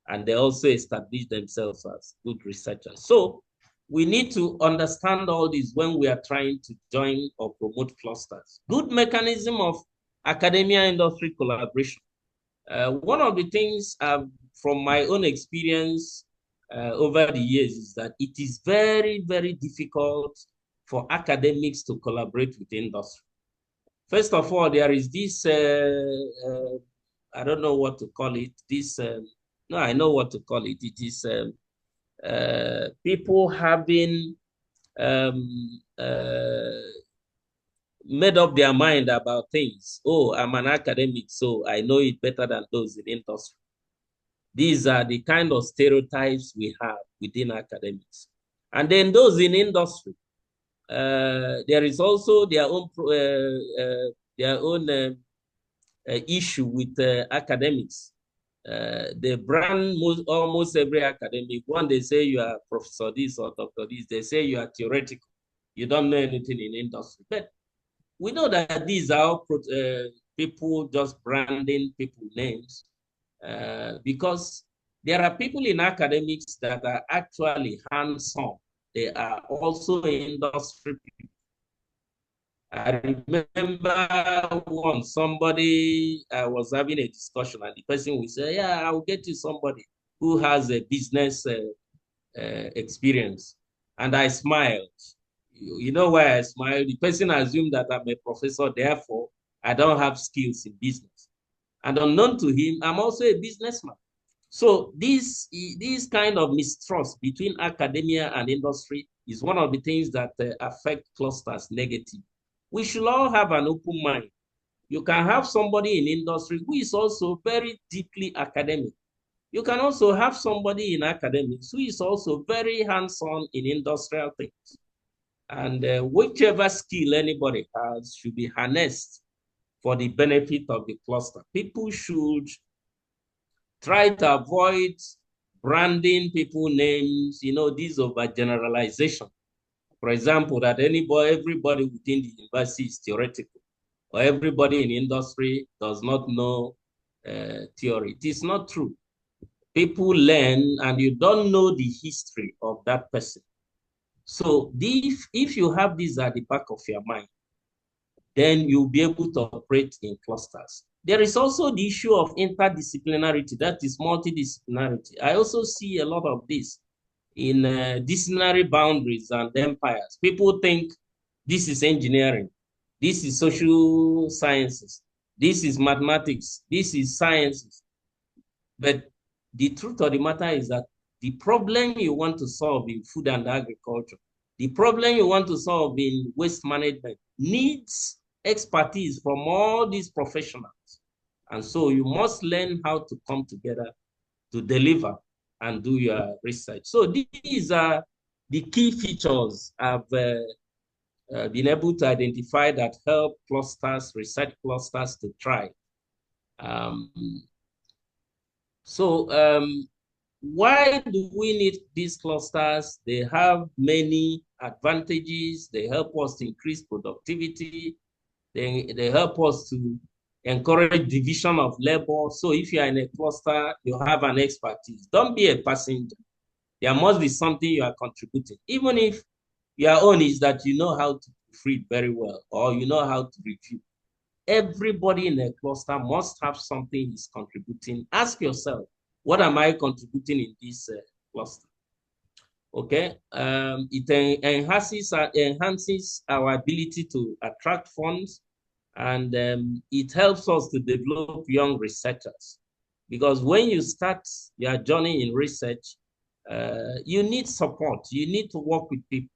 and they also establish themselves as good researchers. So we need to understand all this when we are trying to join or promote clusters. Good mechanism of academia industry collaboration. One of the things from my own experience over the years is that it is very, very difficult for academics to collaborate with industry. First of all, there is this, I don't know what to call it, this, no, I know what to call it. It is people having made up their mind about things. Oh, I'm an academic, so I know it better than those in industry. These are the kind of stereotypes we have within academics. And then those in industry, there is also their own issue with academics. They brand almost every academic. One, they say you are professor this or doctor this. They say you are theoretical. You don't know anything in industry. But we know that these are people just branding people names because there are people in academics that are actually hands-on. They are also industry people. I remember once somebody was having a discussion and the person would say, yeah, I'll get you somebody who has a business experience. And I smiled. You know why I smiled? The person assumed that I'm a professor, therefore I don't have skills in business. And unknown to him, I'm also a businessman. So this kind of mistrust between academia and industry is one of the things that affect clusters negatively. We should all have an open mind. You can have somebody in industry who is also very deeply academic. You can also have somebody in academics who is also very hands-on in industrial things. And whichever skill anybody has should be harnessed for the benefit of the cluster. People should try to avoid branding people names, this overgeneralization. For example, that everybody within the university is theoretical, or everybody in industry does not know theory. It is not true. People learn, and you don't know the history of that person. So if you have this at the back of your mind, then you'll be able to operate in clusters. There is also the issue of interdisciplinarity, that is multidisciplinarity. I also see a lot of this in disciplinary boundaries and empires. People think this is engineering, this is social sciences, this is mathematics, this is sciences. But the truth of the matter is that the problem you want to solve in food and agriculture, the problem you want to solve in waste management needs expertise from all these professionals. And so you must learn how to come together to deliver and do your research. So these are the key features I've been able to identify that help clusters, research clusters to thrive. Why do we need these clusters? They have many advantages. They help us to increase productivity. They help us to encourage division of labor. So if you are in a cluster, you have an expertise. Don't be a passenger. There must be something you are contributing. Even if your own is that you know how to read very well, or you know how to review. Everybody in a cluster must have something he's contributing. Ask yourself, what am I contributing in this cluster? Okay, it enhances our ability to attract funds, and it helps us to develop young researchers. Because when you start your journey in research, you need support. You need to work with people.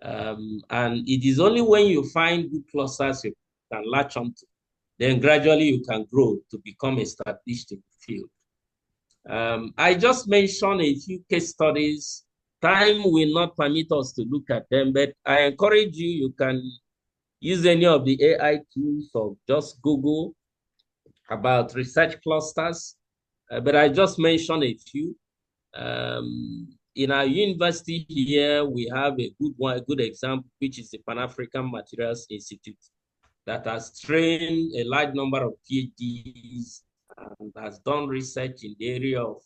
And it is only when you find good clusters you can latch onto, then gradually you can grow to become established in the field. I just mentioned a few case studies. Time will not permit us to look at them, but I encourage you, you can use any of the AI tools or just Google about research clusters. But I just mentioned a few. In our university here, we have a good example, which is the Pan-African Materials Institute, that has trained a large number of PhDs and has done research in the area of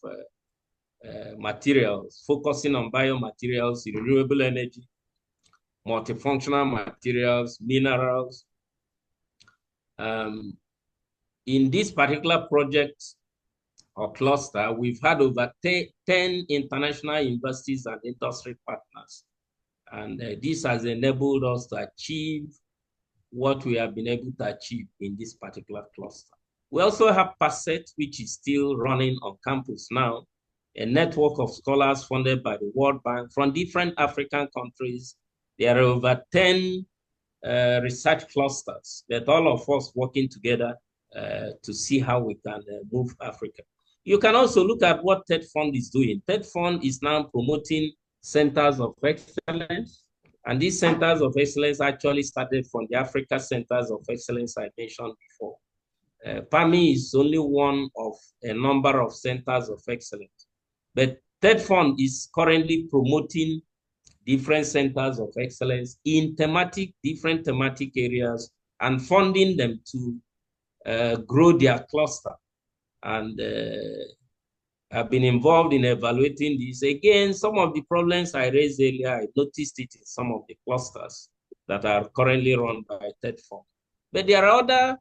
materials, focusing on biomaterials, renewable energy, multifunctional materials, minerals. In this particular project or cluster, we've had over 10 international universities and industry partners. And this has enabled us to achieve what we have been able to achieve in this particular cluster. We also have PASET, which is still running on campus now, a network of scholars funded by the World Bank from different African countries. There are over 10 research clusters that all of us working together to see how we can move Africa. You can also look at what TED Fund is doing. TED Fund is now promoting centers of excellence. And these centers of excellence actually started from the Africa Centers of Excellence I mentioned before. PAMI is only one of a number of centers of excellence. But TED Fund is currently promoting different centers of excellence in different thematic areas and funding them to grow their cluster. And I've been involved in evaluating this. Again, some of the problems I raised earlier, I noticed it in some of the clusters that are currently run by TED Fund. But there are other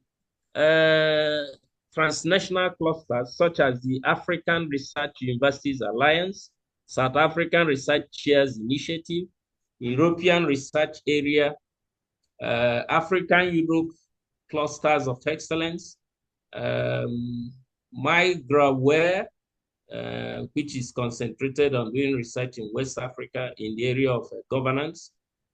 transnational clusters, such as the African Research Universities Alliance, South African Research Chairs Initiative, European Research Area, African-Europe Clusters of Excellence, MIGRAWARE, which is concentrated on doing research in West Africa in the area of governance.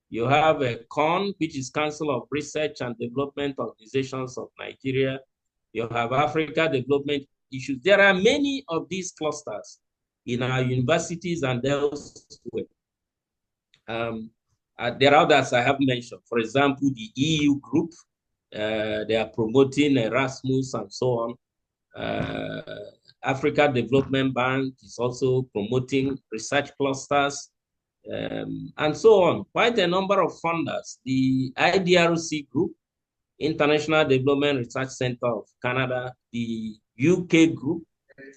You have a CON, which is Council of Research and Development Organizations of Nigeria. You have Africa Development Issues. There are many of these clusters in our universities and elsewhere. There are others I have mentioned. For example, the EU group, They are promoting Erasmus and so on. Africa Development Bank is also promoting research clusters, and so on. Quite a number of funders. The IDRC Group, International Development Research Center of Canada, the UK group,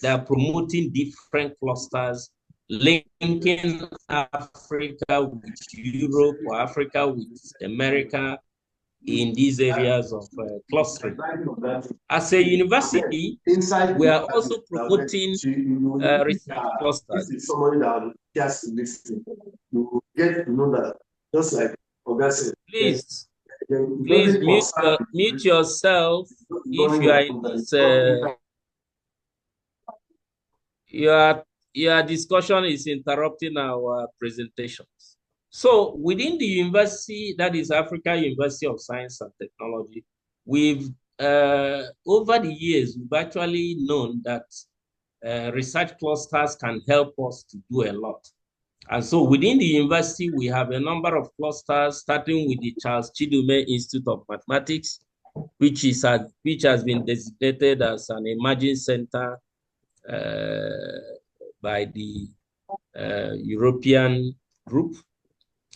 they are promoting different clusters, linking Africa with Europe or Africa with America in these areas of clustering. As a university, we are also promoting research clusters. This is somebody that just listening. You get to know that, just like Oga said. Please mute yourself if you are in this. Your discussion is interrupting our presentations. So within the university, that is Africa University of Science and Technology, we've over the years, we've actually known that research clusters can help us to do a lot. And so within the university, we have a number of clusters, starting with the Charles Chidume Institute of Mathematics, which has been designated as an emerging center by the European group,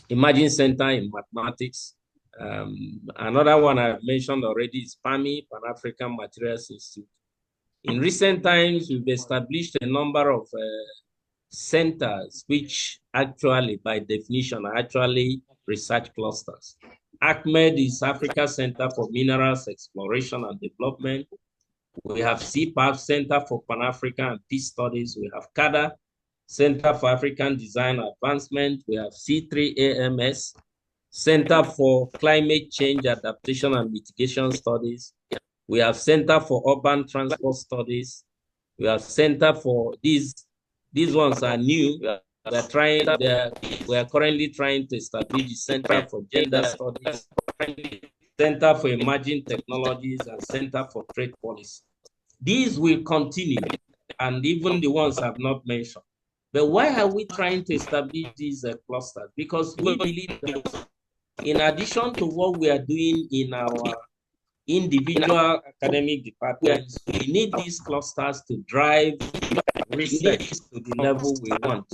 Emerging Center in Mathematics. Another one I've mentioned already is PAMI, Pan-African Materials Institute. In recent times, we've established a number of centers, which actually, by definition, are actually research clusters. ACMED is Africa Center for Minerals Exploration and Development. We have CPAF, Center for Pan-African and Peace Studies. We have CADA, Center for African Design Advancement. We have C3AMS, Center for Climate Change Adaptation and Mitigation Studies. We have Center for Urban Transport Studies. We have Center for these ones are new. We are currently trying to establish the Center for Gender Studies, Center for Emerging Technologies, and Center for Trade Policy. These will continue, and even the ones I've not mentioned. But why are we trying to establish these clusters? Because we believe that in addition to what we are doing in our individual academic departments, we need these clusters to drive research to the level we want.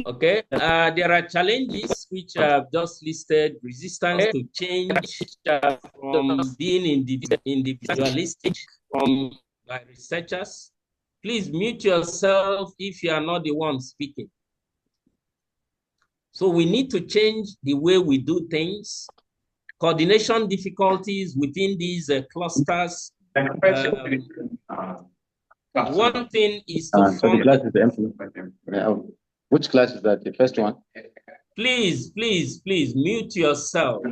Okay, there are challenges which I've just listed: resistance to change from being individualistic by researchers. Please mute yourself if you are not the one speaking. So we need to change the way we do things. Coordination difficulties within these clusters. One thing is to so the class is empty. Which class is that? The first one? Please mute yourself.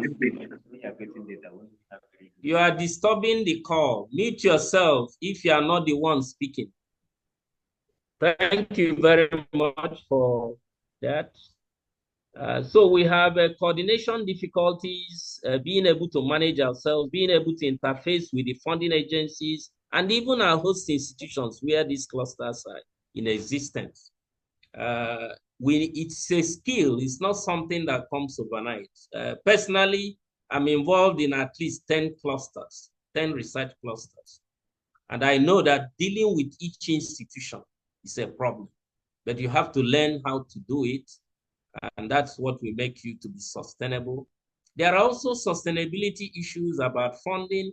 You are disturbing the call. Mute yourself if you are not the one speaking. Thank you very much for that. So we have coordination difficulties, being able to manage ourselves, being able to interface with the funding agencies, and even our host institutions where these clusters are in existence. It's a skill. It's not something that comes overnight. Personally, I'm involved in at least 10 clusters, 10 research clusters. And I know that dealing with each institution is a problem, but you have to learn how to do it. And that's what will make you to be sustainable. There are also sustainability issues about funding.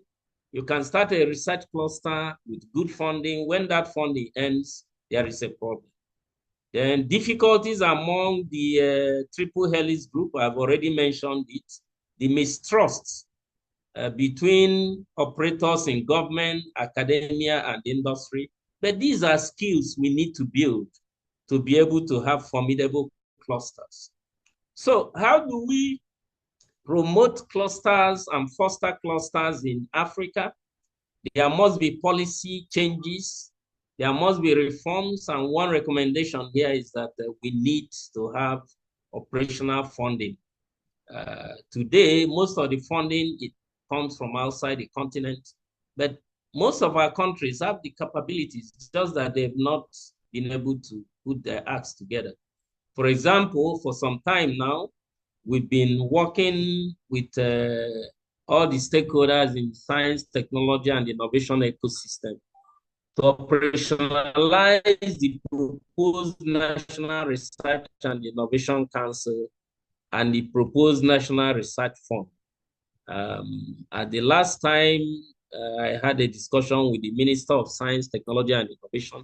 You can start a research cluster with good funding. When that funding ends, there is a problem. Then difficulties among the triple helix group, I've already mentioned it. The mistrust between operators in government, academia, and industry. But these are skills we need to build to be able to have formidable clusters. So how do we promote clusters and foster clusters in Africa? There must be policy changes. There must be reforms. And one recommendation here is that we need to have operational funding. Today, most of the funding, it comes from outside the continent, but most of our countries have the capabilities, it's just that they've not been able to put their acts together. For example, for some time now, we've been working with all the stakeholders in science, technology, and innovation ecosystem to operationalize the proposed National Research and Innovation Council and the proposed National Research Fund. At the last time I had a discussion with the Minister of Science, Technology, and Innovation,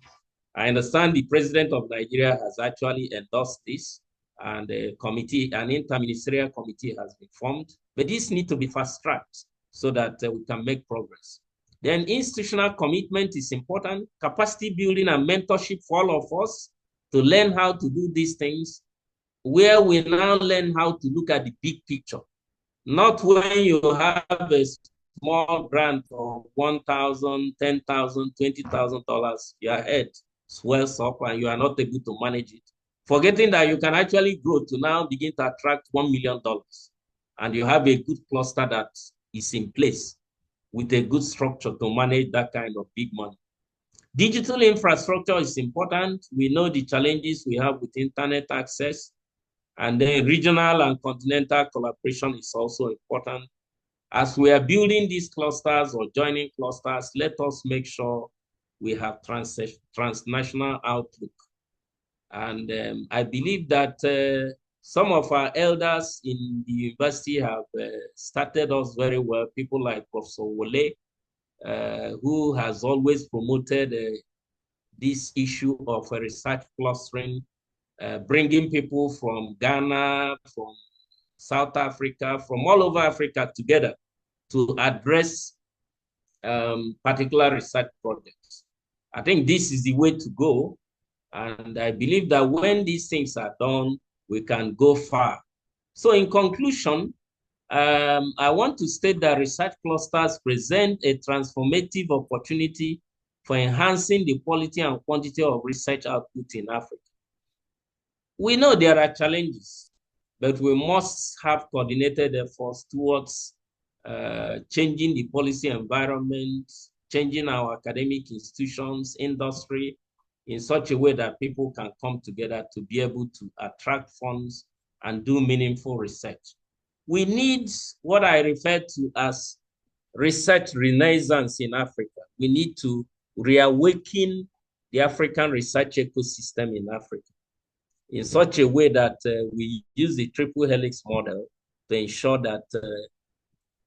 I understand the President of Nigeria has actually endorsed this, and a committee, an interministerial committee has been formed. But this needs to be fast-tracked so that we can make progress. Then institutional commitment is important, capacity building and mentorship for all of us to learn how to do these things, where we now learn how to look at the big picture. Not when you have a small grant of $1,000, $10,000, $20,000, your head swells up and you are not able to manage it. Forgetting that you can actually grow to now begin to attract $1 million, and you have a good cluster that is in place with a good structure to manage that kind of big money. Digital infrastructure is important. We know the challenges we have with internet access, and then regional and continental collaboration is also important. As we are building these clusters or joining clusters, let us make sure we have transnational outlook. And I believe that some of our elders in the university have started us very well. People like Professor Wole, who has always promoted this issue of research clustering, bringing people from Ghana, from South Africa, from all over Africa together to address particular research projects. I think this is the way to go. And I believe that when these things are done, we can go far. So in conclusion, I want to state that research clusters present a transformative opportunity for enhancing the quality and quantity of research output in Africa. We know there are challenges, but we must have coordinated efforts towards changing the policy environment, changing our academic institutions, industry, in such a way that people can come together to be able to attract funds and do meaningful research. We need what I refer to as research renaissance in Africa. We need to reawaken the African research ecosystem in Africa in such a way that we use the triple helix model to ensure that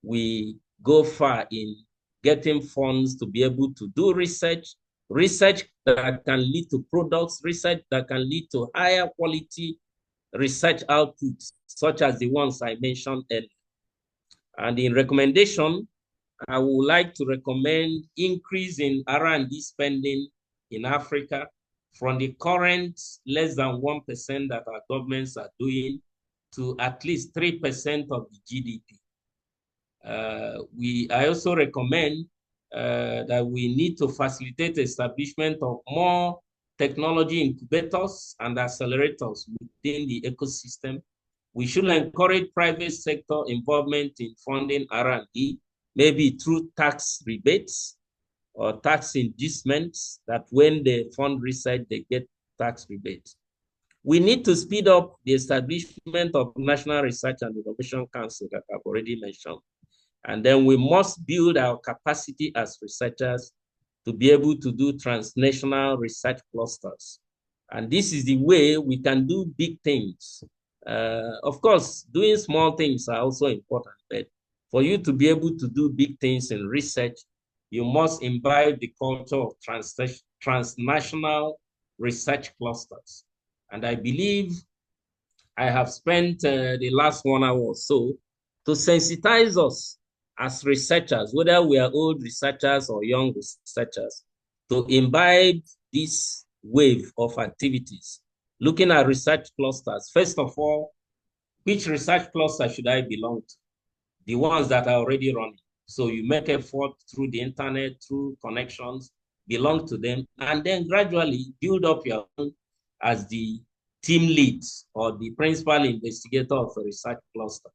we go far in getting funds to be able to do research that can lead to products, research that can lead to higher quality research outputs, such as the ones I mentioned earlier. And in recommendation, I would like to recommend increase in R&D spending in Africa from the current less than 1% that our governments are doing to at least 3% of the GDP. I also recommend that we need to facilitate the establishment of more technology incubators and accelerators within the ecosystem. We should encourage private sector involvement in funding R&D, maybe through tax rebates or tax inducements, that when they fund research, they get tax rebates. We need to speed up the establishment of National Research and Innovation Council that I've already mentioned. And then we must build our capacity as researchers to be able to do transnational research clusters. And this is the way we can do big things. Of course, doing small things are also important, but for you to be able to do big things in research, you must imbibe the culture of transnational research clusters. And I believe I have spent the last 1 hour or so to sensitize us as researchers, whether we are old researchers or young researchers, to imbibe this wave of activities, looking at research clusters. First of all, which research cluster should I belong to? The ones that are already running. So you make effort through the internet, through connections, belong to them, and then gradually build up your own as the team lead or the principal investigator of a research cluster.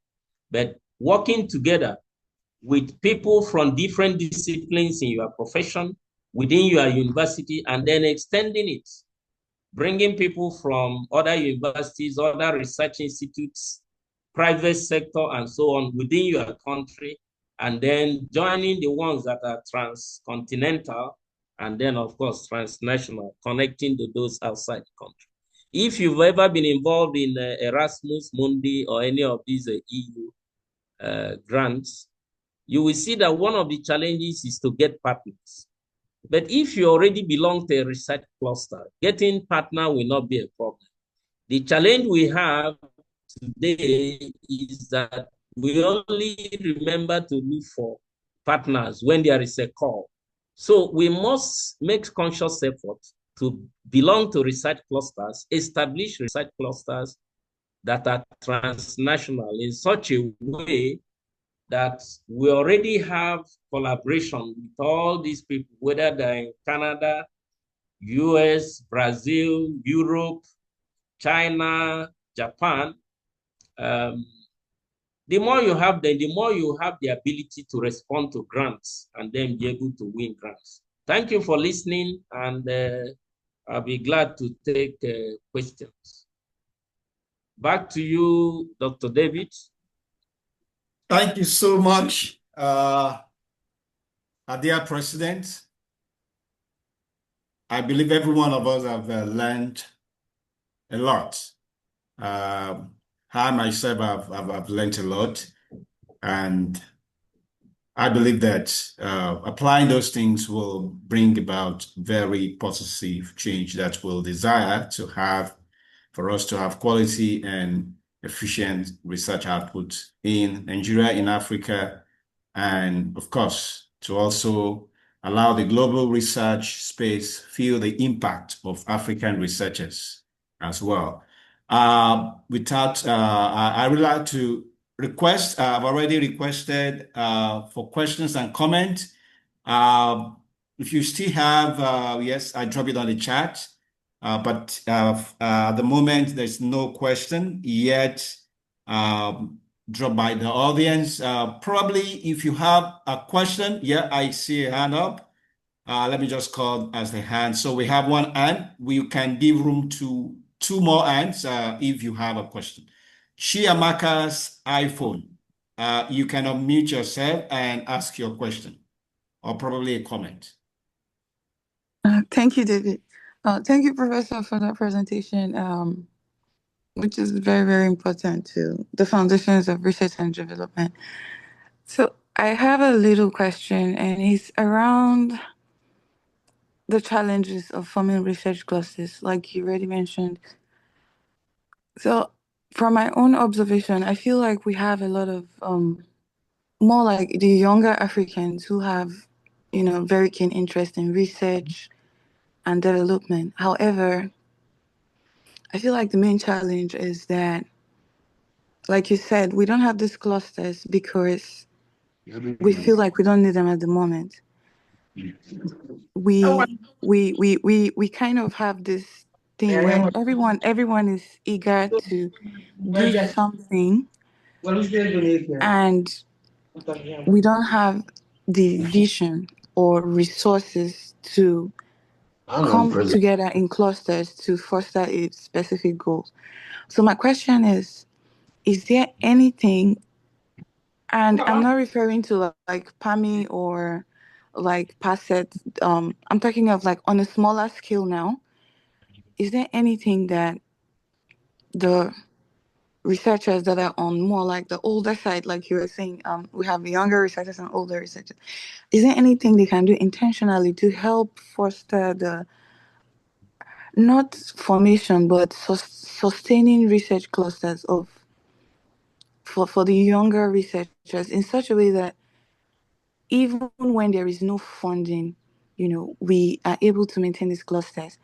But working together with people from different disciplines in your profession, within your university, and then extending it, bringing people from other universities, other research institutes, private sector, and so on within your country, and then joining the ones that are transcontinental, and then, of course, transnational, connecting to those outside the country. If you've ever been involved in Erasmus Mundi or any of these EU grants, you will see that one of the challenges is to get partners. But if you already belong to a research cluster, getting partner will not be a problem. The challenge we have today is that we only remember to look for partners when there is a call. So we must make conscious effort to belong to research clusters, establish research clusters that are transnational in such a way that we already have collaboration with all these people, whether they're in Canada, US, Brazil, Europe, China, Japan. The more you have them, the more you have the ability to respond to grants and then be able to win grants. Thank you for listening, and I'll be glad to take questions. Back to you, Dr. David. Thank you so much, our dear President. I believe every one of us have learned a lot. I myself have learned a lot, and I believe that applying those things will bring about very positive change that we'll desire to have, for us to have quality and efficient research output in Nigeria, in Africa, and of course, to also allow the global research space feel the impact of African researchers as well. I would like to request, I've already requested for questions and comments. If you still have, yes, I drop it on the chat. But at the moment, there's no question yet dropped by the audience. Probably if you have a question, yeah, I see a hand up. Let me just call as the hand. So we have one hand. We can give room to two more hands if you have a question. Chiamaka's iPhone. You can unmute yourself and ask your question or probably a comment. Thank you, David. Thank you, Professor, for that presentation, which is very, very important to the foundations of research and development. So I have a little question, and it's around the challenges of forming research clusters, like you already mentioned. So from my own observation, I feel like we have a lot of more like the younger Africans who have, very keen interest in research and development. However, I feel like the main challenge is that, like you said, we don't have these clusters because we feel like we don't need them at the moment. We kind of have this thing where everyone is eager to do something, and we don't have the vision or resources to come together in clusters to foster a specific goal. So my question is there anything, and I'm not referring to like PAMI or like PASET, I'm talking of like on a smaller scale now, is there anything that the researchers that are on more like the older side, like you were saying, we have younger researchers and older researchers, is there anything they can do intentionally to help foster the, not formation, but sustaining research clusters for the younger researchers in such a way that even when there is no funding, we are able to maintain these clusters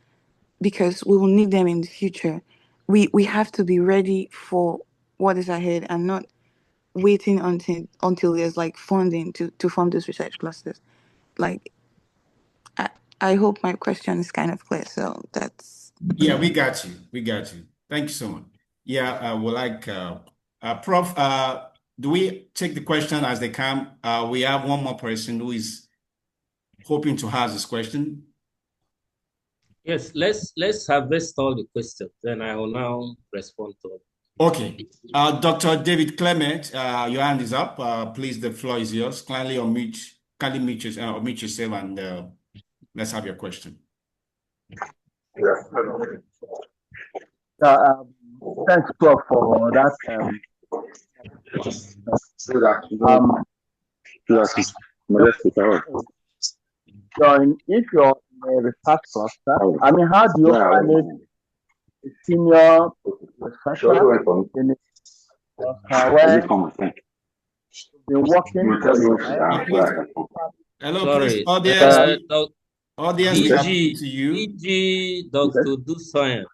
because we will need them in the future. We have to be ready for what is ahead and not waiting until there's like funding to form those research clusters. Like, I hope my question is kind of clear. So that's... Yeah, we got you. Thank you so much. Yeah, we'll like, Prof, do we take the question as they come? We have one more person who is hoping to ask this question. Yes, let's harvest all the questions, then I will now respond to it. Okay. Dr. David Clement, your hand is up. Please, the floor is yours. Kindly unmute yourself and let's have your question. Yeah. Thanks, Prof, for that. If you're in a research cluster, I mean, how do you manage a senior researcher in a cluster where you're working for Hello, Sorry. please, audience, we are speaking to you. DG Dr. Dusoyan,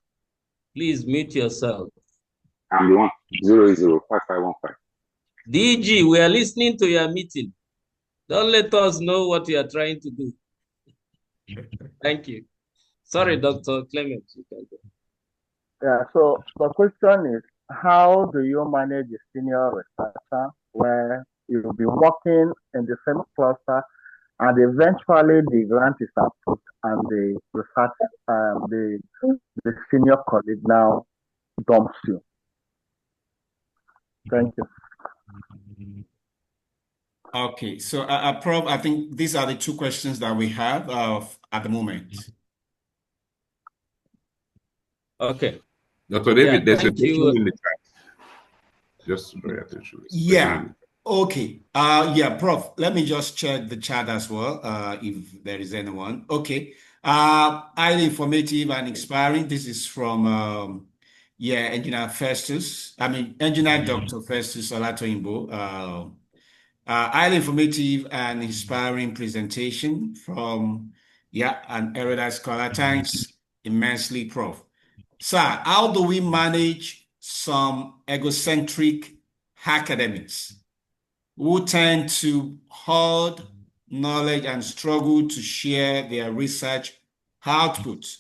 please mute yourself. I'm the one. 005515. DG, we are listening to your meeting. Don't let us know what you are trying to do. Thank you. Sorry, Dr. Clement. Yeah, so the question is, how do you manage a senior researcher where you'll be working in the same cluster and eventually the grant is approved and the research, the senior colleague now dumps you? Thank you. Okay, so Prof, I think these are the two questions that we have at the moment. Okay. Dr. David, there's a thank question you. in the chat. Just draw your attention. Yeah. Okay. Yeah, Prof, let me just check the chat as well, if there is anyone. Okay. Highly informative and inspiring. This is from Engineer Dr. Festus Olatoyinbo. Highly informative and inspiring presentation from an erudite scholar. Thanks immensely, Prof. Sir, how do we manage some egocentric academics who tend to hoard knowledge and struggle to share their research output,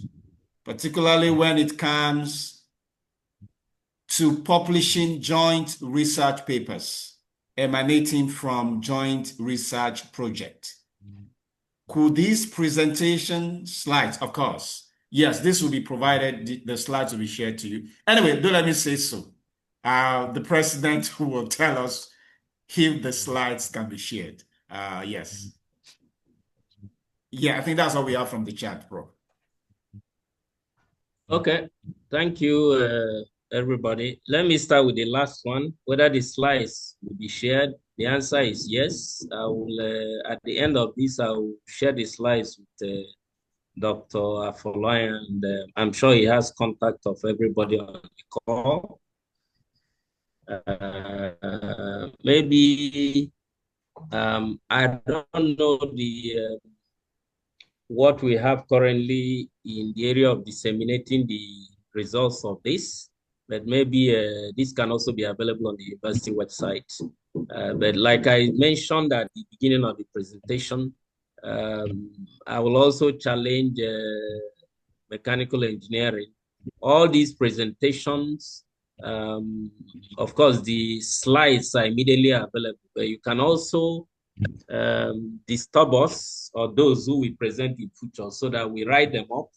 particularly when it comes to publishing joint research papers emanating from joint research project? Could these presentation slides, of course, yes, this will be provided, the slides will be shared to you. Anyway, don't let me say so. The president will tell us if the slides can be shared. Yes. Yeah, I think that's what we have from the chat, bro. Okay, thank you, everybody. Let me start with the last one, whether the slides will be shared. The answer is yes. I will, at the end of this, I will share the slides with Dr. Afolayan, and I'm sure he has contact of everybody on the call. Maybe I don't know what we have currently in the area of disseminating the results of this, but maybe this can also be available on the university website. But like I mentioned at the beginning of the presentation, I will also challenge mechanical engineering. All these presentations, of course, the slides are immediately available, but you can also disturb us or those who we present in future so that we write them up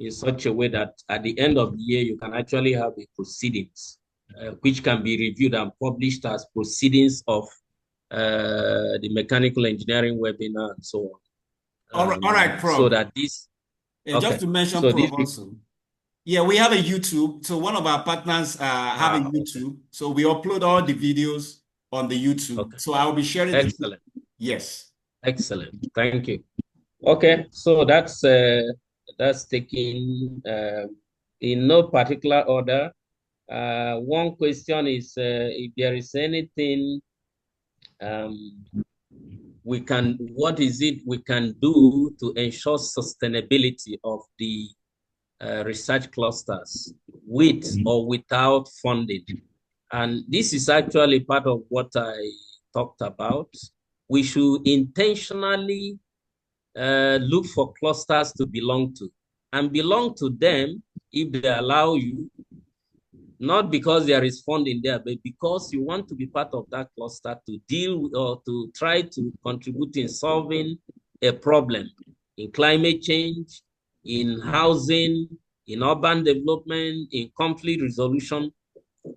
in such a way that at the end of the year, you can actually have a proceedings, which can be reviewed and published as proceedings of the mechanical engineering webinar and so on. All right, Prof. So that this... And just to mention, so Prof, also, yeah, we have a YouTube. So one of our partners have a YouTube. Okay. So we upload all the videos on the YouTube. Okay. So I'll be sharing the video. Yes. Excellent. Thank you. Okay, so that's taken in no particular order. One question is if there is anything what is it we can do to ensure sustainability of the research clusters with or without funding? And this is actually part of what I talked about. We should intentionally look for clusters to belong to, and belong to them if they allow you, not because there is funding there, but because you want to be part of that cluster to deal with or to try to contribute in solving a problem in climate change, in housing, in urban development, in conflict resolution.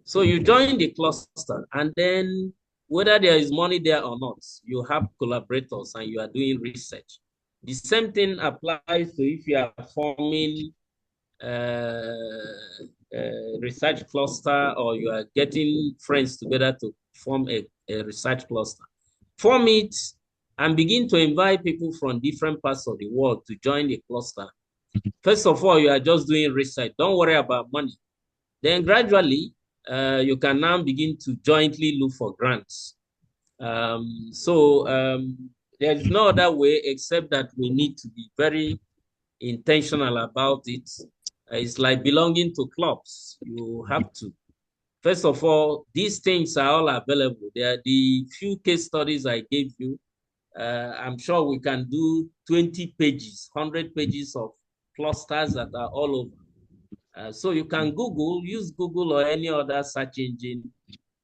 So you join the cluster, and then whether there is money there or not, you have collaborators and you are doing research. The same thing applies to if you are forming a research cluster, or you are getting friends together to form a research cluster. Form it and begin to invite people from different parts of the world to join the cluster. First of all, you are just doing research. Don't worry about money. Then gradually, you can now begin to jointly look for grants. There's no other way except that we need to be very intentional about it. It's like belonging to clubs. You have to. First of all, these things are all available. There are the few case studies I gave you. I'm sure we can do 20 pages, 100 pages of clusters that are all over. So you can use Google or any other search engine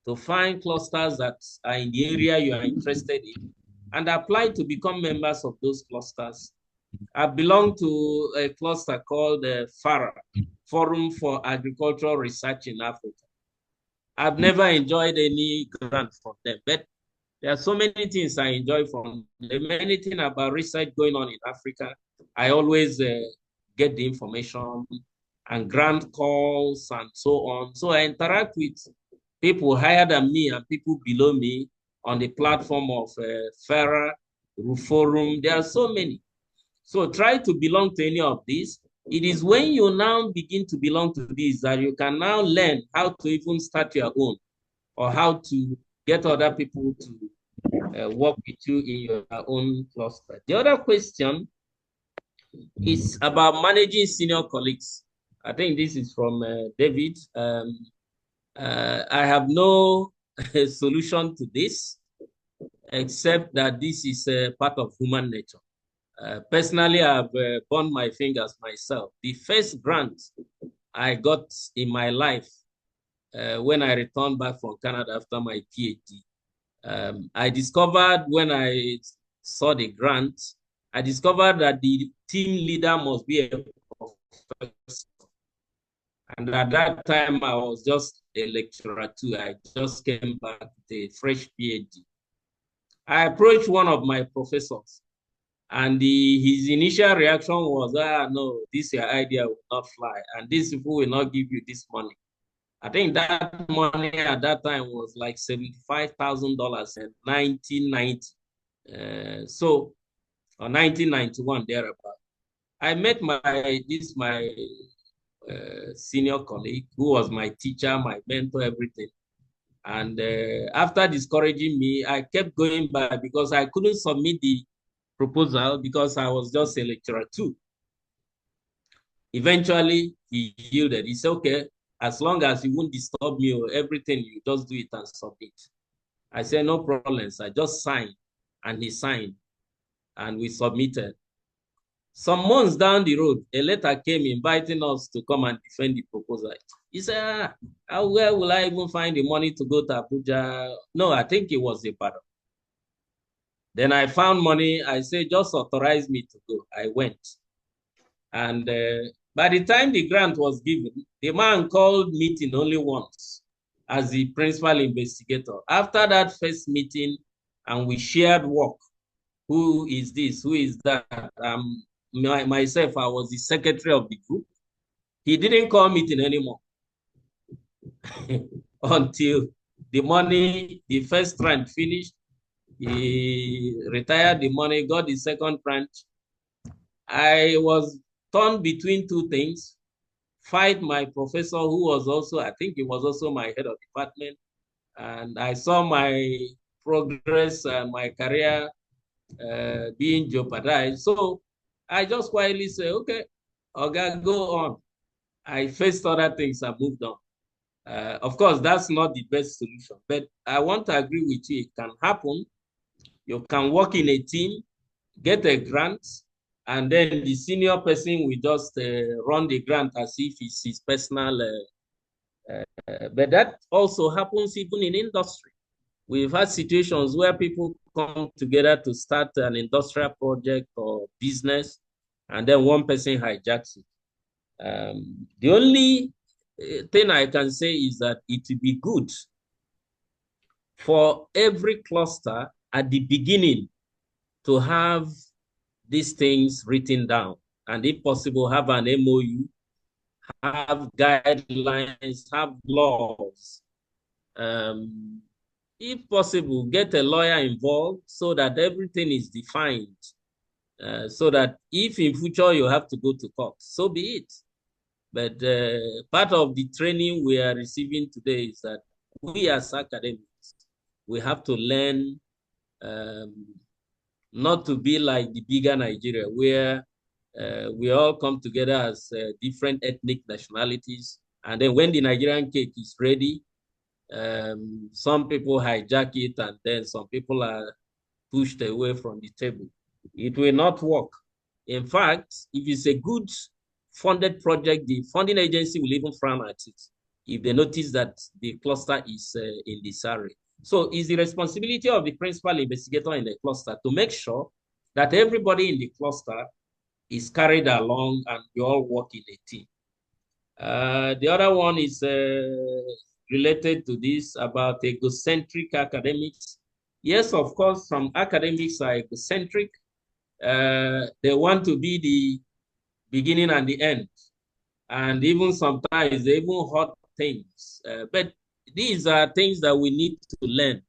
to find clusters that are in the area you are interested in and apply to become members of those clusters. I belong to a cluster called FARA, Forum for Agricultural Research in Africa. I've never enjoyed any grant from them, but there are so many things I enjoy from them. Many things about research going on in Africa. I always get the information and grant calls and so on. So I interact with people higher than me and people below me on the platform of FARA, Forum. There are so many. So try to belong to any of these. It is when you now begin to belong to these that you can now learn how to even start your own, or how to get other people to work with you in your own cluster. The other question is about managing senior colleagues. I think this is from David. I have no solution to this, except that this is a part of human nature. Personally, I've burned my fingers myself. The first grant I got in my life when I returned back from Canada after my PhD, I discovered when I saw the grant, I discovered that the team leader must be a professor. And at that time, I was just a lecturer too. I just came back with a fresh PhD. I approached one of my professors, and his initial reaction was, no, this your idea will not fly, and these people will not give you this money. I think that money at that time was like $75,000 in 1990. Or 1991, thereabout. I met my senior colleague who was my teacher, my mentor, everything. And after discouraging me, I kept going back because I couldn't submit the proposal because I was just a lecturer too. Eventually, he yielded. He said, okay, as long as you won't disturb me or everything, you just do it and submit. I said, no problems. I just signed, and he signed, and we submitted. Some months down the road, a letter came inviting us to come and defend the proposal. He said, where will I even find the money to go to Abuja? No, I think it was a battle. Then I found money. I said, just authorize me to go. I went. And by the time the grant was given, the man called meeting only once as the principal investigator. After that first meeting, and we shared work. Who is this? Who is that? Myself, I was the secretary of the group. He didn't call meeting anymore until the money, the first tranche finished. He retired the money, got the second tranche. I was torn between two things: fight my professor, who was also, I think he was also my head of department, and I saw my progress and my career being jeopardized. So I just quietly say, okay, okay, go on. I faced other things and moved on. Of course, that's not the best solution, but I want to agree with you. It can happen. You can work in a team, get a grant, and then the senior person will just run the grant as if it's his personal. But that also happens even in industry. We've had situations where people come together to start an industrial project or business, and then one person hijacks it. The only thing I can say is that it will be good for every cluster at the beginning to have these things written down, and if possible, have an MOU, have guidelines, have laws. If possible, get a lawyer involved so that everything is defined, so that if in future you have to go to court, so be it. But part of the training we are receiving today is that we as academics, we have to learn not to be like the bigger Nigeria, where we all come together as different ethnic nationalities. And then when the Nigerian cake is ready, some people hijack it, and then some people are pushed away from the table. It will not work. In fact, if it's a good funded project, the funding agency will even frown at it if they notice that the cluster is in disarray. So it's the responsibility of the principal investigator in the cluster to make sure that everybody in the cluster is carried along and we all work in a team. The other one is related to this about egocentric academics. Yes, of course, some academics are egocentric. They want to be the beginning and the end. And even sometimes they even hurt things. But these are things that we need to learn.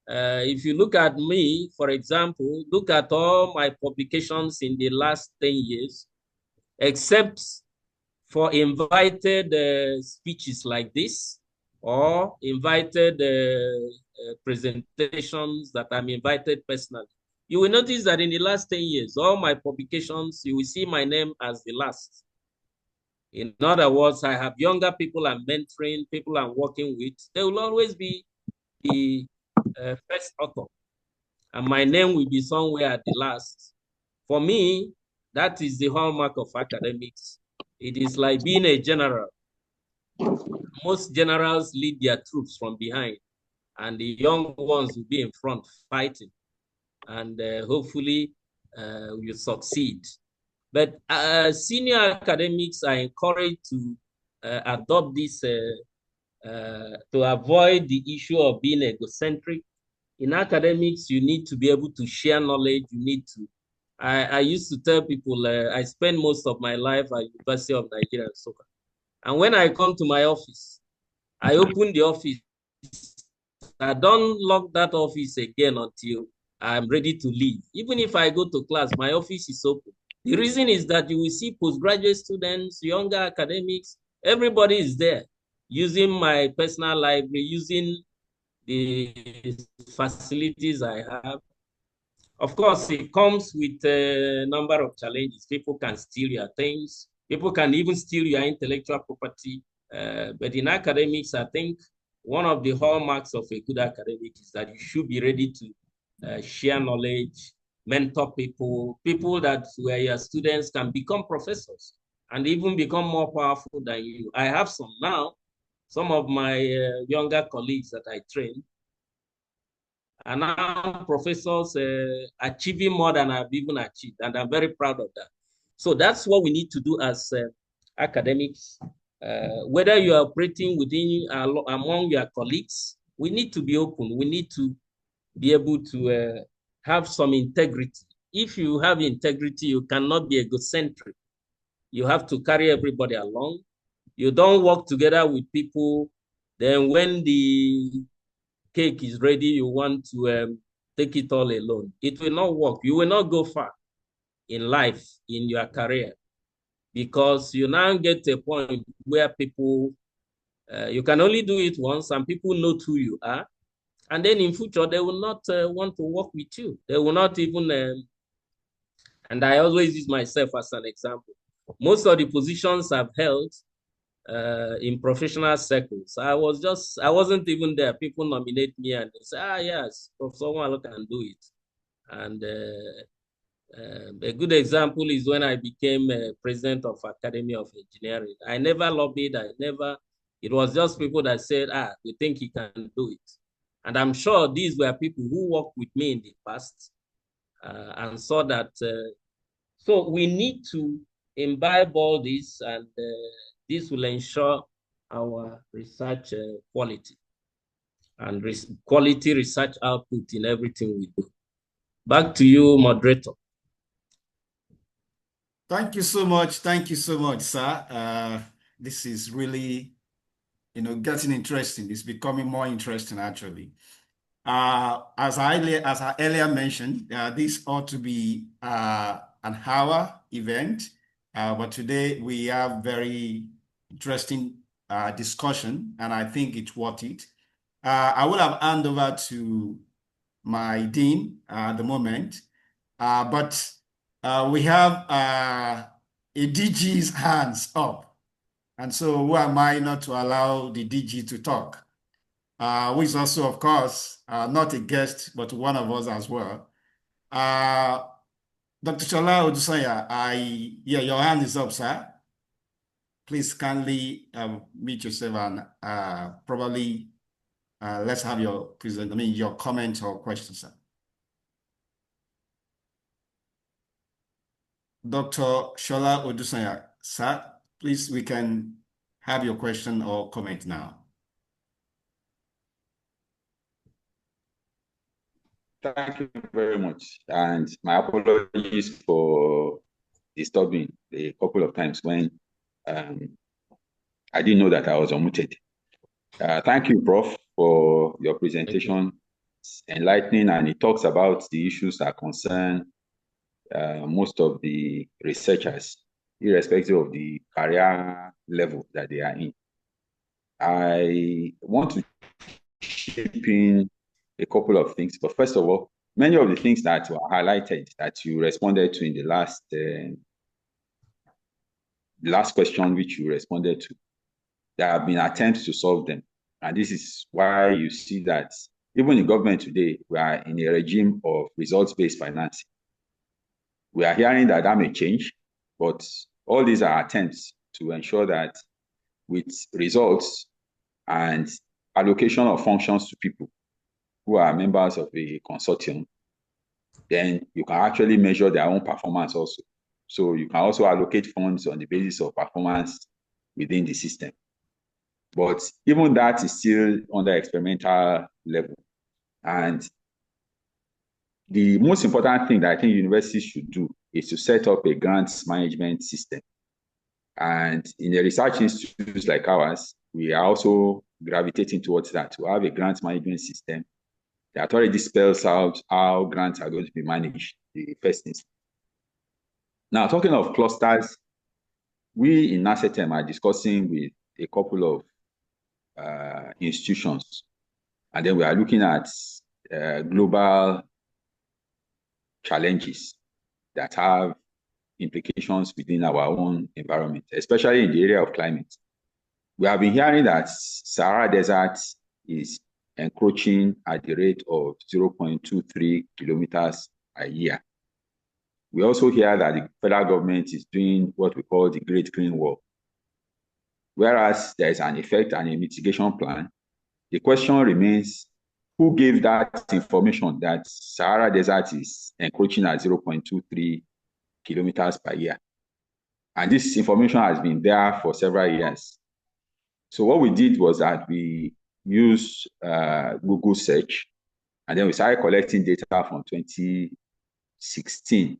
If you look at me, for example, look at all my publications in the last 10 years, except for invited speeches like this, or invited presentations that I'm invited personally. You will notice that in the last 10 years, all my publications, you will see my name as the last. In other words, I have younger people I'm mentoring, people I'm working with. They will always be the first author, and my name will be somewhere at the last. For me, that is the hallmark of academics. It is like being a general. Most generals lead their troops from behind, and the young ones will be in front fighting, and hopefully you succeed. But senior academics are encouraged to adopt this to avoid the issue of being egocentric. In academics, you need to be able to share knowledge. You need to. I used to tell people I spend most of my life at University of Nigeria, Soka. And when I come to my office, I open the office. I don't lock that office again until I'm ready to leave. Even if I go to class, my office is open. The reason is that you will see postgraduate students, younger academics, everybody is there using my personal library, using the facilities I have. Of course, it comes with a number of challenges. People can steal your things. People can even steal your intellectual property. But in academics, I think one of the hallmarks of a good academic is that you should be ready to share knowledge, mentor people, people that where your students can become professors and even become more powerful than you. I have some now. Some of my younger colleagues that I train are now professors achieving more than I've even achieved, and I'm very proud of that. So that's what we need to do as academics. Whether you are operating within among your colleagues, we need to be open. We need to be able to have some integrity. If you have integrity, you cannot be egocentric. You have to carry everybody along. You don't work together with people. Then when the cake is ready, you want to take it all alone. It will not work. You will not go far in life, in your career, because you now get to a point where people, you can only do it once, and people know who you are. And then in future, they will not want to work with you. They will not even, and I always use myself as an example. Most of the positions I've held in professional circles, I wasn't even there. People nominate me and they say, yes, Professor Walo can do it. And a good example is when I became president of Academy of Engineering. I never lobbied, it was just people that said, we think he can do it. And I'm sure these were people who worked with me in the past and saw that. So we need to imbibe all this, and this will ensure our research quality and quality research output in everything we do. Back to you, moderator. Thank you so much. Thank you so much, sir. This is really, getting interesting. It's becoming more interesting, actually. As I earlier mentioned, this ought to be an hour event, but today we have very interesting discussion, and I think it's worth it. I will have hand over to my dean at the moment, but we have a DG's hands up, and so who am I not to allow the DG to talk? Who is also, of course, not a guest, but one of us as well. Dr. Shola Odusanya, your hand is up, sir. Please kindly mute yourself and probably let's have your your comment or question, sir. Dr. Shola Odusanya, sir, please, we can have your question or comment now. Thank you very much. And my apologies for disturbing a couple of times when I didn't know that I was unmuted. Thank you, Prof, for your presentation. It's enlightening, and it talks about the issues that concern most of the researchers, irrespective of the career level that they are in. I want to chip in a couple of things, but first of all, many of the things that were highlighted that you responded to in the last question, which you responded to, there have been attempts to solve them. And this is why you see that even in government today, we are in a regime of results-based financing. We are hearing that that may change, but all these are attempts to ensure that with results and allocation of functions to people who are members of a consortium, then you can actually measure their own performance also. So you can also allocate funds on the basis of performance within the system. But even that is still under experimental level. And the most important thing that I think universities should do is to set up a grants management system. And in the research institutes like ours, we are also gravitating towards that, to have a grants management system that already spells out how grants are going to be managed, the first instance. Now, talking of clusters, we in NASETEM are discussing with a couple of institutions, and then we are looking at global challenges that have implications within our own environment, especially in the area of climate. We have been hearing that Sahara Desert is encroaching at the rate of 0.23 kilometers a year. We also hear that the federal government is doing what we call the Great Green Wall. Whereas there is an effect and a mitigation plan, the question remains, who gave that information that Sahara Desert is encroaching at 0.23 kilometers per year? And this information has been there for several years. So what we did was that we used Google search, and then we started collecting data from 2016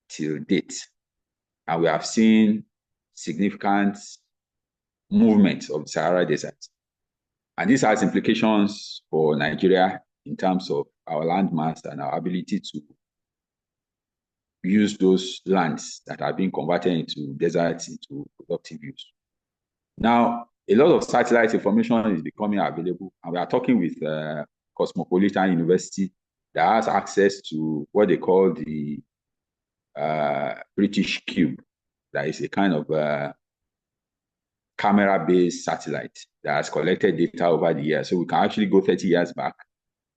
till date. And we have seen significant movement of the Sahara Desert. And this has implications for Nigeria in terms of our land mass and our ability to use those lands that are being converted into deserts into productive use. Now, a lot of satellite information is becoming available, and we are talking with Cosmopolitan University that has access to what they call the British Cube. That is a kind of camera-based satellite that has collected data over the years. So we can actually go 30 years back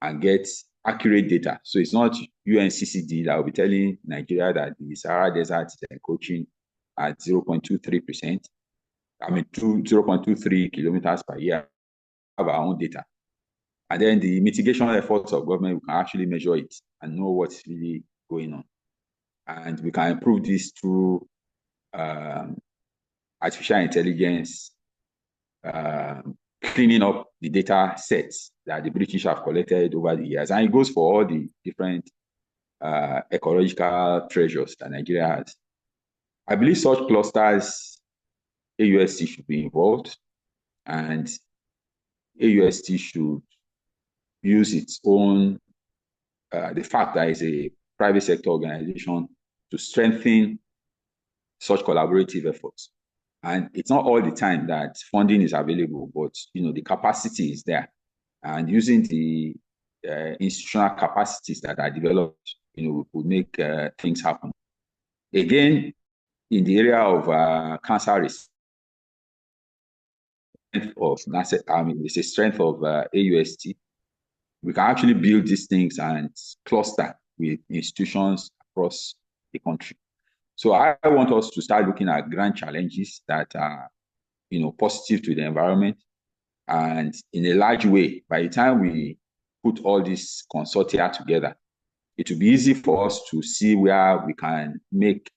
and get accurate data. So it's not UNCCD that will be telling Nigeria that the Sahara Desert is encroaching at 0.23%. 0.23 kilometers per year. Have our own data. And then the mitigation efforts of government, we can actually measure it and know what's really going on. And we can improve this through artificial intelligence cleaning up the data sets that the British have collected over the years. And it goes for all the different ecological treasures that Nigeria has. I believe such clusters, AUST should be involved, and AUST should use its own, the fact that it's a private sector organization, to strengthen such collaborative efforts. And it's not all the time that funding is available, but the capacity is there. And using the institutional capacities that are developed, would make things happen. Again, in the area of cancer risk, it's a strength of AUST. We can actually build these things and cluster with institutions across the country. So I want us to start looking at grand challenges that are, positive to the environment. And in a large way, by the time we put all these consortia together, it will be easy for us to see where we can make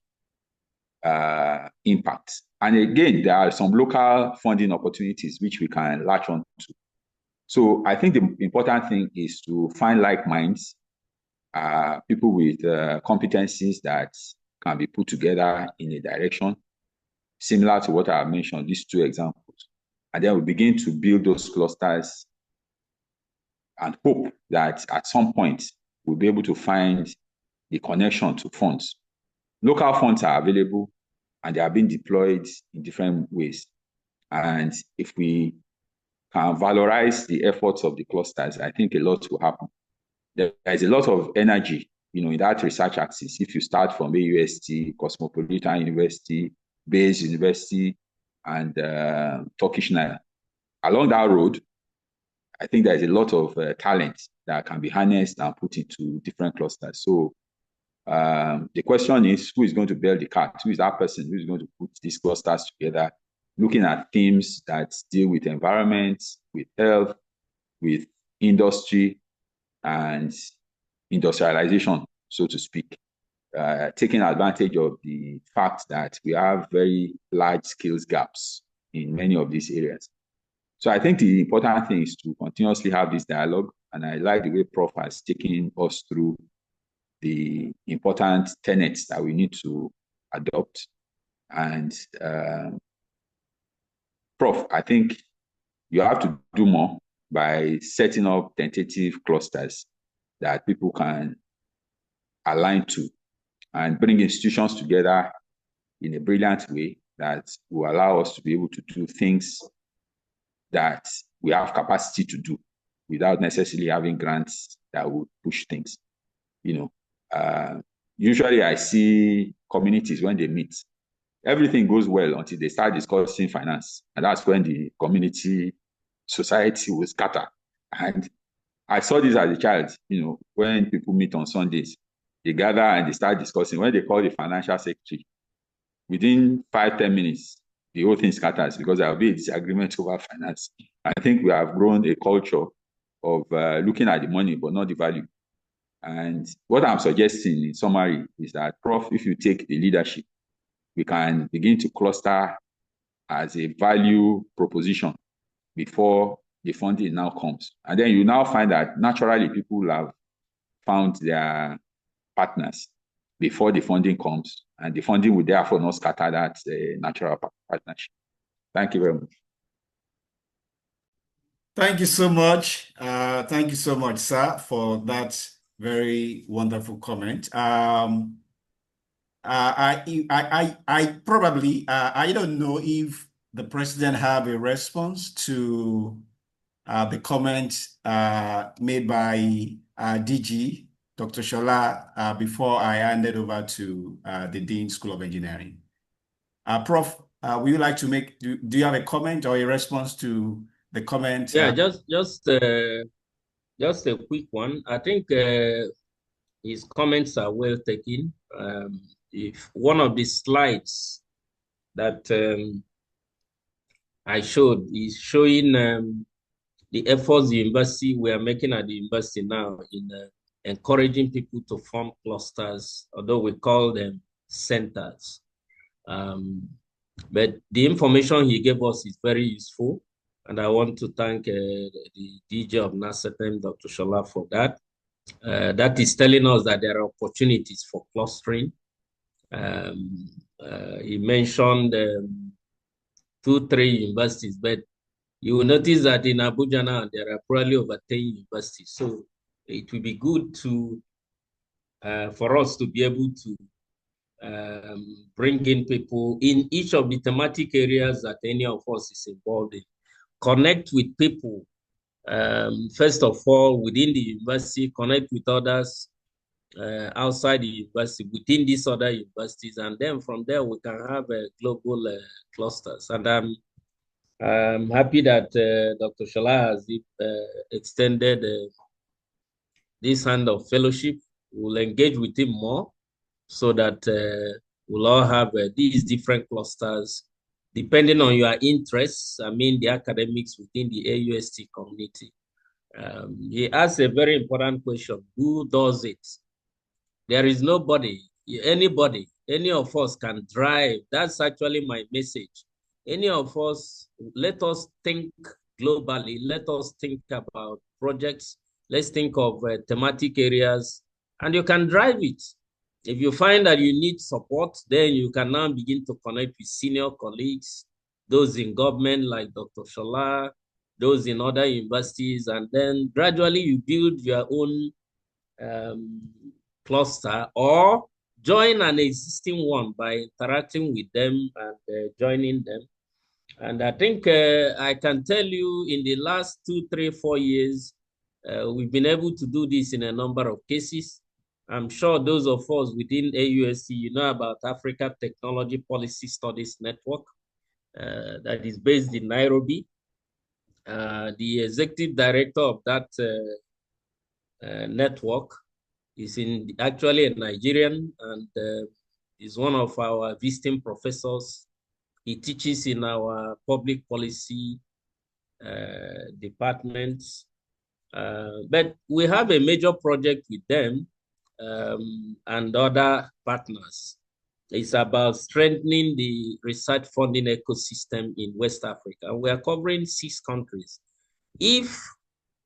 impact. And again, there are some local funding opportunities which we can latch on to. So I think the important thing is to find like minds, people with competencies that can be put together in a direction similar to what I mentioned, these two examples. And then we begin to build those clusters and hope that at some point we'll be able to find the connection to funds. Local funds are available and they are being deployed in different ways. And if we can valorize the efforts of the clusters, I think a lot will happen. There is a lot of energy, in that research axis. If you start from AUST, Cosmopolitan University, Bayes University, and Turkish Nile, along that road, I think there is a lot of talent that can be harnessed and put into different clusters. So the question is, who is going to build the cart? Who is that person who is going to put these clusters together, looking at themes that deal with environment, with health, with industry, and industrialization, so to speak, taking advantage of the fact that we have very large skills gaps in many of these areas. So I think the important thing is to continuously have this dialogue, and I like the way Prof has taken us through the important tenets that we need to adopt. And Prof, I think you have to do more by setting up tentative clusters that people can align to and bring institutions together in a brilliant way that will allow us to be able to do things that we have capacity to do without necessarily having grants that will push things. Usually I see communities when they meet, everything goes well until they start discussing finance. And that's when the community society will scatter. And I saw this as a child, when people meet on Sundays, they gather and they start discussing. When they call the financial secretary, within 5-10 minutes, the whole thing scatters because there will be a disagreement over finance. I think we have grown a culture of looking at the money, but not the value. And what I'm suggesting in summary is that, Prof, if you take the leadership, we can begin to cluster as a value proposition before the funding now comes. And then you now find that naturally people have found their partners before the funding comes, and the funding will therefore not scatter that natural partnership. Thank you very much. Thank you so much. Thank you so much, sir, for that very wonderful comment. I probably, I don't know if the president have a response to the comment made by DG, Dr. Shola, before I handed over to the Dean School of Engineering. Prof, would you like to make, do you have a comment or a response to the comment? Yeah, just a quick one. I think his comments are well taken. If one of the slides that I showed is showing the efforts the university we are making at the university now in encouraging people to form clusters, although we call them centers. But the information he gave us is very useful. And I want to thank the DG of NASETEM, Dr. Shola, for that. That is telling us that there are opportunities for clustering. He mentioned 2-3 universities, but you will notice that in Abuja now, there are probably over 10 universities. So it will be good to for us to be able to bring in people in each of the thematic areas that any of us is involved in. Connect with people, first of all, within the university, connect with others outside the university, within these other universities, and then from there we can have global clusters. And I'm happy that Dr. Shola has extended this hand of fellowship. We'll engage with him more so that we'll all have these different clusters depending on your interests. I mean, the academics within the AUST community. He asked a very important question: who does it? There is nobody, anybody, any of us can drive. That's actually my message. Any of us, let us think globally. Let us think about projects. Let's think of thematic areas, and you can drive it. If you find that you need support, then you can now begin to connect with senior colleagues, those in government like Dr. Shola, those in other universities, and then gradually you build your own cluster or join an existing one by interacting with them and joining them. And I think I can tell you in the last 2, 3, 4 years, we've been able to do this in a number of cases. I'm sure those of us within AUST, you know about Africa Technology Policy Studies Network that is based in Nairobi. The executive director of that network is actually a Nigerian and is one of our visiting professors. He teaches in our public policy department. But we have a major project with them and other partners. It's about strengthening the research funding ecosystem in West Africa. We are covering 6 countries. If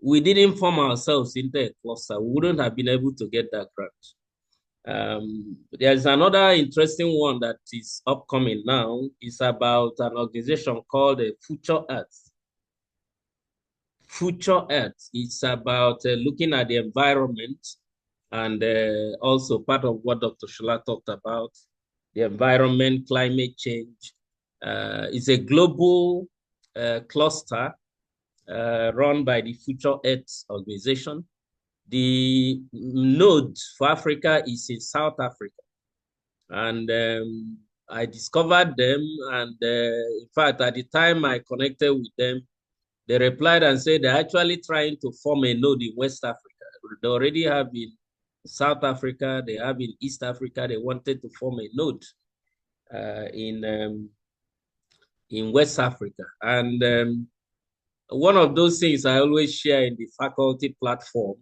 we didn't form ourselves into a cluster, we wouldn't have been able to get that grant. There's another interesting one that is upcoming now. It's about an organization called Future Earth. Future Earth. It's about looking at the environment and also part of what Dr. Shola talked about, the environment, climate change. It's a global cluster run by the Future Earth organization. The node for Africa is in South Africa. And I discovered them. And in fact, at the time I connected with them, they replied and said they're actually trying to form a node in West Africa. They already have in South Africa, they have in East Africa. They wanted to form a node in West Africa. And one of those things I always share in the faculty platform,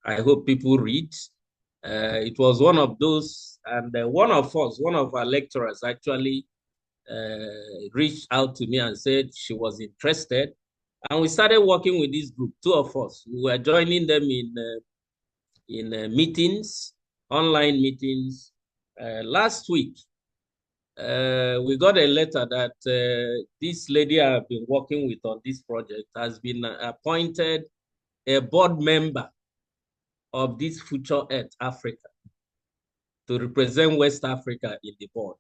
I hope people read. It was one of those, and one of our lecturers actually reached out to me and said she was interested. And we started working with this group, 2 of us. We were joining them in meetings, online meetings. Last week, we got a letter that this lady I've been working with on this project has been appointed a board member of this Future Earth Africa to represent West Africa in the board.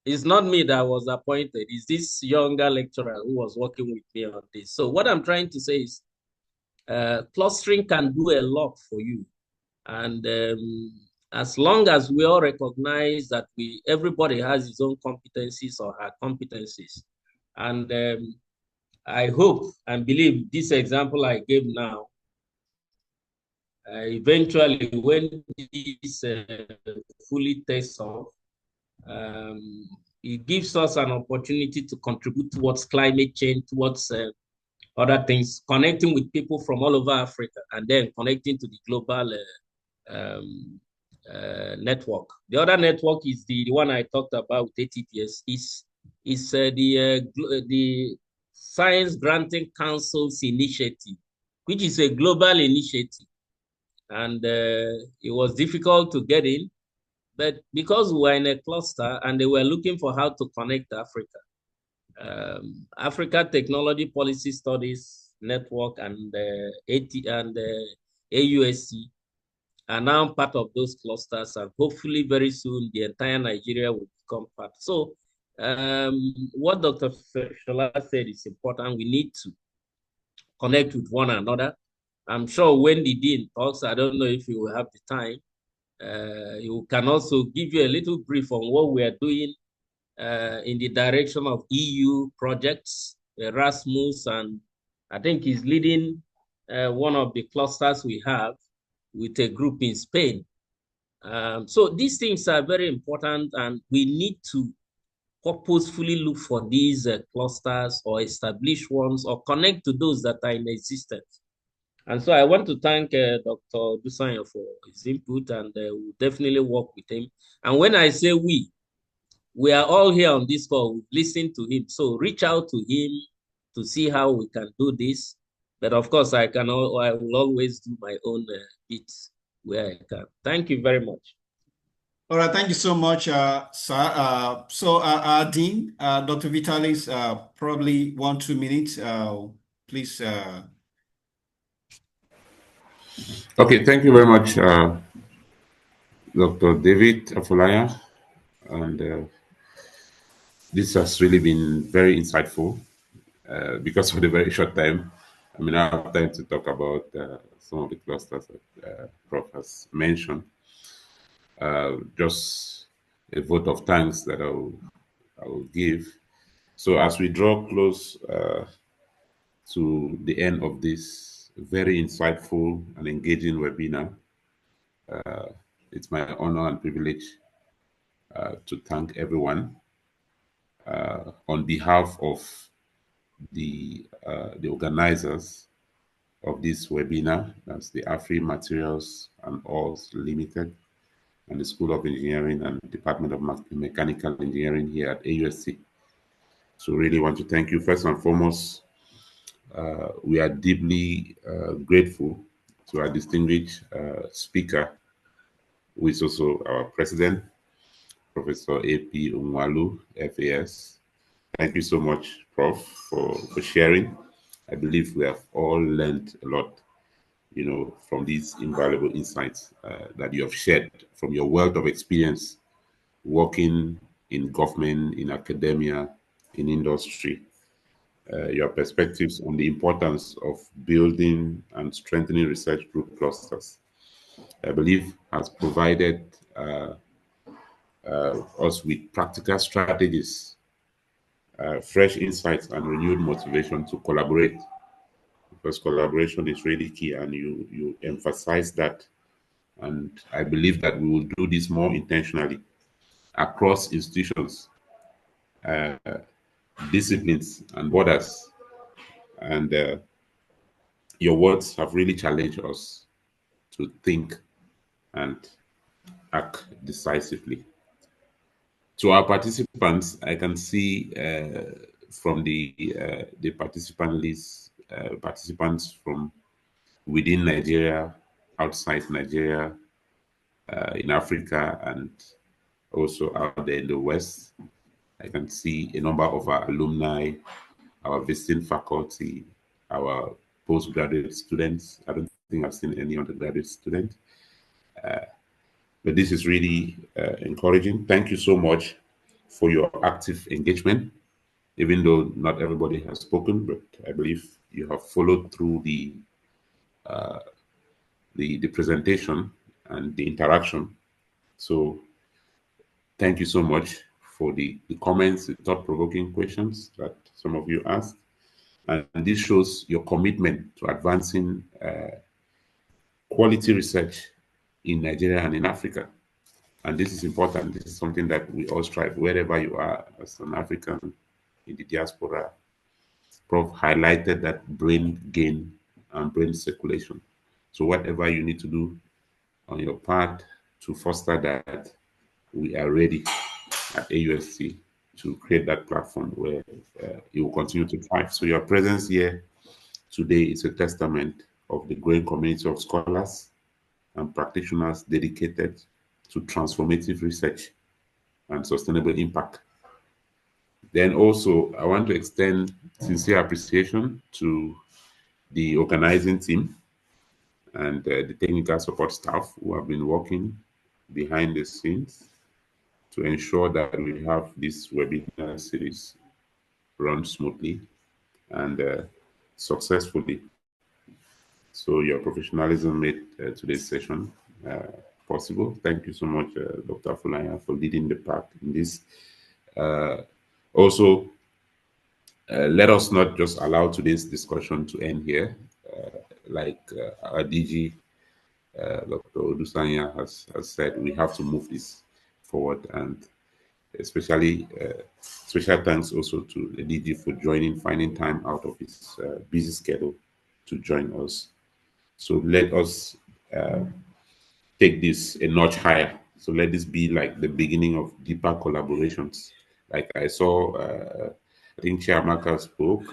It's not me that was appointed. It's this younger lecturer who was working with me on this. So what I'm trying to say is clustering can do a lot for you. And as long as we all recognize that everybody has his own competencies or her competencies. And I hope and believe this example I gave now, eventually when this fully takes off, it gives us an opportunity to contribute towards climate change, towards other things, connecting with people from all over Africa, and then connecting to the global network. The other network is the one I talked about with ATPS. Is the Science Granting Council's initiative, which is a global initiative. And it was difficult to get in, but because we were in a cluster and they were looking for how to connect Africa, Africa Technology Policy Studies Network and AUST are now part of those clusters, and hopefully very soon the entire Nigeria will become part. So what Dr. Shola said is important. We need to connect with one another. I'm sure when the dean talks, I don't know if he will have the time, he can also give you a little brief on what we are doing in the direction of EU projects, Erasmus, and I think he's leading one of the clusters we have with a group in Spain. So these things are very important, and we need to purposefully look for these clusters or establish ones or connect to those that are in existence. And so I want to thank Dr. Dusanyo for his input, and we'll definitely work with him. And when I say we are all here on this call, we've listened to him. So reach out to him to see how we can do this. But of course, I will always do my own bits where I can. Thank you very much. All right, thank you so much, sir. So our Dean, Dr. Vitalis, probably 1-2 minutes, please. Okay, thank you very much, Dr. David Afulaya. And this has really been very insightful because of the very short time. I mean, I have time to talk about some of the clusters that Prof has mentioned. Just a vote of thanks that I will give. So as we draw close to the end of this very insightful and engaging webinar, it's my honor and privilege to thank everyone on behalf of the organizers of this webinar. That's the AfriMaterials Ores Ltd and the School of Engineering and Department of Mechanical Engineering here at AUST. So really want to thank you first and foremost. We are deeply grateful to our distinguished speaker, who is also our president, Professor A.P. Umwalu, FAS. Thank you so much, Prof, for sharing. I believe we have all learned a lot, from these invaluable insights that you have shared from your wealth of experience working in government, in academia, in industry. Your perspectives on the importance of building and strengthening research group clusters, I believe, has provided us with practical strategies, fresh insights, and renewed motivation to collaborate. Because collaboration is really key, and you emphasize that. And I believe that we will do this more intentionally across institutions, disciplines, and borders. And your words have really challenged us to think and act decisively. To our participants, I can see from the participant list, participants from within Nigeria, outside Nigeria, in Africa, and also out there in the West. I can see a number of our alumni, our visiting faculty, our postgraduate students. I don't think I've seen any undergraduate student. But this is really encouraging. Thank you so much for your active engagement, even though not everybody has spoken, but I believe you have followed through the presentation and the interaction. So thank you so much for the comments, the thought-provoking questions that some of you asked. And this shows your commitment to advancing quality research in Nigeria and in Africa. And this is important. This is something that we all strive, wherever you are as an African in the diaspora. Prof highlighted that brain gain and brain circulation. So whatever you need to do on your part to foster that, we are ready at AUST to create that platform where it will continue to thrive. So your presence here today is a testament of the growing community of scholars and practitioners dedicated to transformative research and sustainable impact. Then also, I want to extend sincere appreciation to the organizing team and the technical support staff who have been working behind the scenes to ensure that we have this webinar series run smoothly and successfully. So your professionalism made today's session possible. Thank you so much, Dr. Fulaya, for leading the pack in this. Also, let us not just allow today's discussion to end here. Like our DG, Dr. Odusanya has said, we have to move this forward, and especially special thanks also to the DG for finding time out of his busy schedule to join us. So let us take this a notch higher. So let this be like the beginning of deeper collaborations. Like I saw, I think Chiamaka spoke.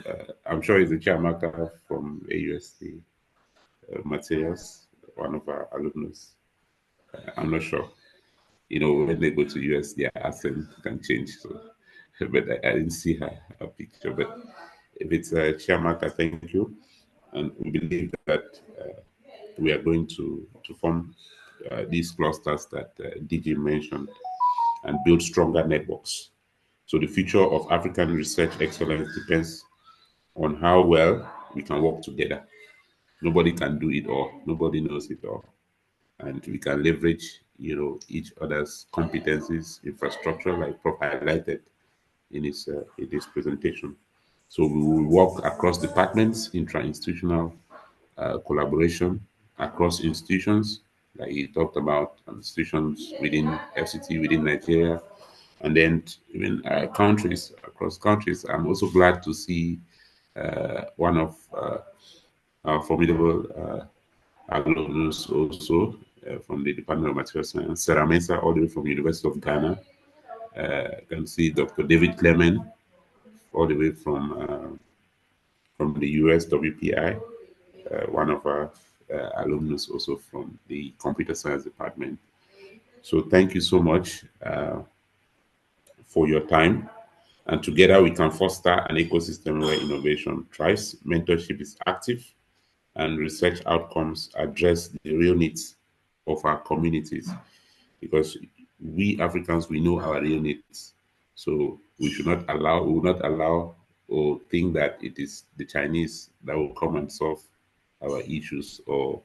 I'm sure it's the Chiamaka from AUST Materials, one of our alumnus. I'm not sure. You know, when they go to US, their accent can change. So, but I didn't see her picture. But if it's Chiamaka, thank you. And we believe that we are going to form these clusters that DG mentioned and build stronger networks. So the future of African research excellence depends on how well we can work together. Nobody can do it all. Nobody knows it all. And we can leverage, each other's competencies, infrastructure, like Prof highlighted in his presentation. So we will work across departments, intra-institutional collaboration across institutions, like he talked about institutions within FCT, within Nigeria, and then even countries, across countries. I'm also glad to see one of our formidable alumnus also from the Department of Material Science, Sarah Mensah, all the way from the University of Ghana. You can see Dr. David Clement, all the way from the US WPI, one of our alumnus also from the Computer Science Department. So thank you so much for your time. And together we can foster an ecosystem where innovation thrives, mentorship is active, and research outcomes address the real needs of our communities. Because we Africans, we know our real needs. So we will not allow or think that it is the Chinese that will come and solve our issues, or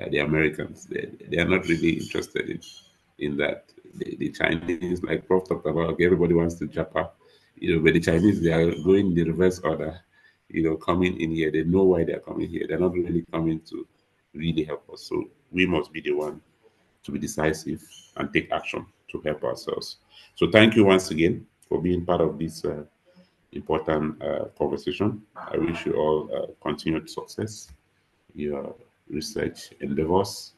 the Americans. They are not really interested in that. The Chinese, like Prof talked about, everybody wants to Japan, but the Chinese, they are going the reverse order, coming in here. They know why they're coming here. They're not really coming to really help us. So we must be the one to be decisive and take action to help ourselves. So thank you once again for being part of this important conversation. I wish you all continued success, your research endeavors,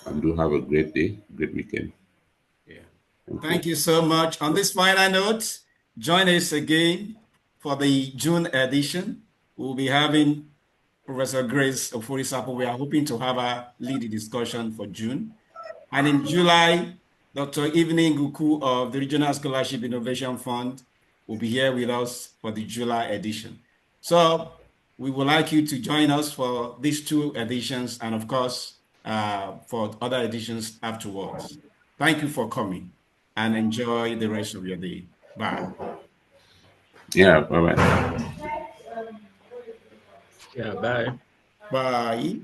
and do have a great day, great weekend. Yeah. Thank you so much. On this final note, join us again for the June edition. We'll be having Professor Grace Oforisapo. We are hoping to have a lead discussion for June. And in July, Dr. Evening Guku of the Regional Scholarship Innovation Fund will be here with us for the July edition. So we would like you to join us for these two editions, and of course, for other editions afterwards. Thank you for coming, and enjoy the rest of your day. Bye. Yeah, bye-bye. Yeah, bye. Bye.